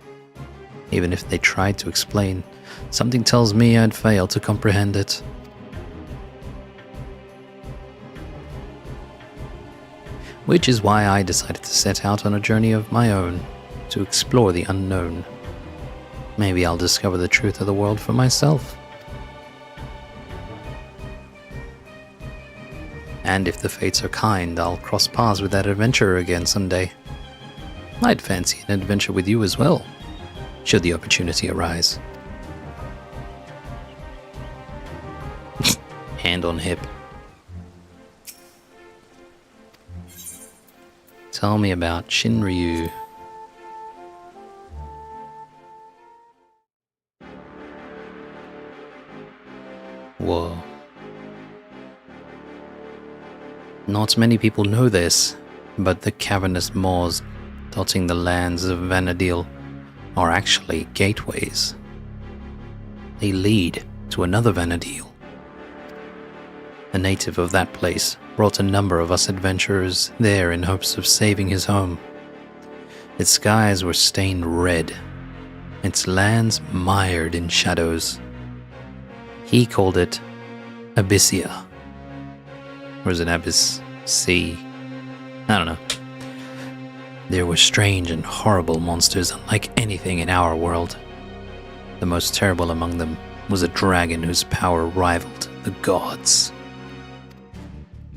Even if they tried to explain, something tells me I'd fail to comprehend it. Which is why I decided to set out on a journey of my own, to explore the unknown. Maybe I'll discover the truth of the world for myself. And if the fates are kind, I'll cross paths with that adventurer again someday. I'd fancy an adventure with you as well, should the opportunity arise. Hand on hip. Tell me about Shinryu. Whoa. Not many people know this, but the cavernous moors dotting the lands of Vana'diel are actually gateways. They lead to another Vana'diel. A native of that place brought a number of us adventurers there in hopes of saving his home. Its skies were stained red, its lands mired in shadows. He called it Abyssia. Or is it Abyss Sea? I don't know. There were strange and horrible monsters unlike anything in our world. The most terrible among them was a dragon whose power rivaled the gods.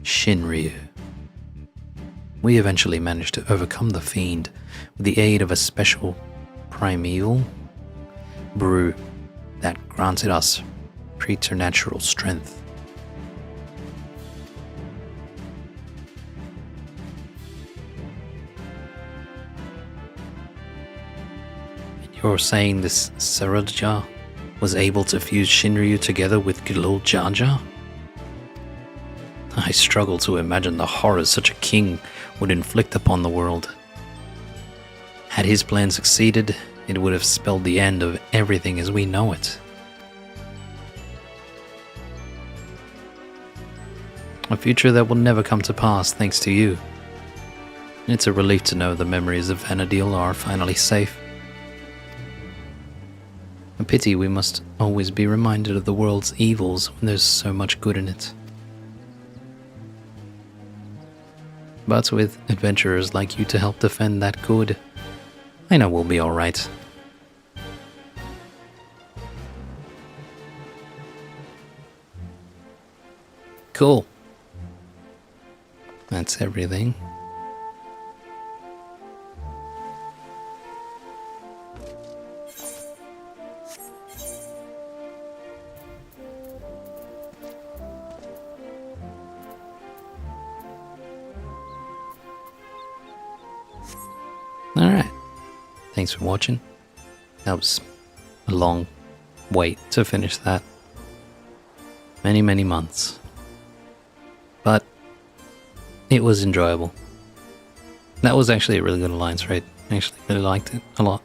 Shinryu. We eventually managed to overcome the fiend with the aid of a special primeval brew that granted us preternatural strength. You're saying this Saradja was able to fuse Shinryu together with Gilul Jaja? I struggle to imagine the horrors such a king would inflict upon the world. Had his plan succeeded, it would have spelled the end of everything as we know it. A future that will never come to pass thanks to you. It's a relief to know the memories of Vana'diel are finally safe. A pity we must always be reminded of the world's evils when there's so much good in it. But with adventurers like you to help defend that good, I know we'll be alright. Cool. That's everything. Alright. Thanks for watching. That was a long wait to finish that. Many, many months. But it was enjoyable. That was actually a really good alliance raid. I actually really liked it a lot.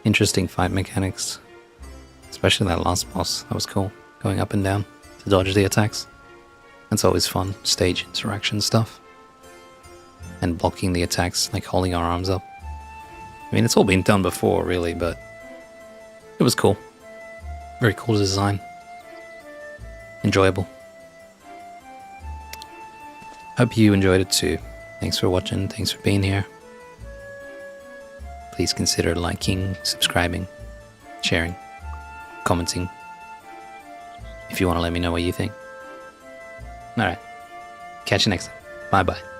Interesting fight mechanics. Especially that last boss. That was cool. Going up and down to dodge the attacks. That's always fun. Stage interaction stuff. And blocking the attacks, like holding our arms up. I mean, it's all been done before, really, but it was cool. Very cool design. Enjoyable. Hope you enjoyed it too. Thanks for watching, thanks for being here. Please consider liking, subscribing, sharing, commenting, if you want to let me know what you think. Alright, catch you next time. Bye bye.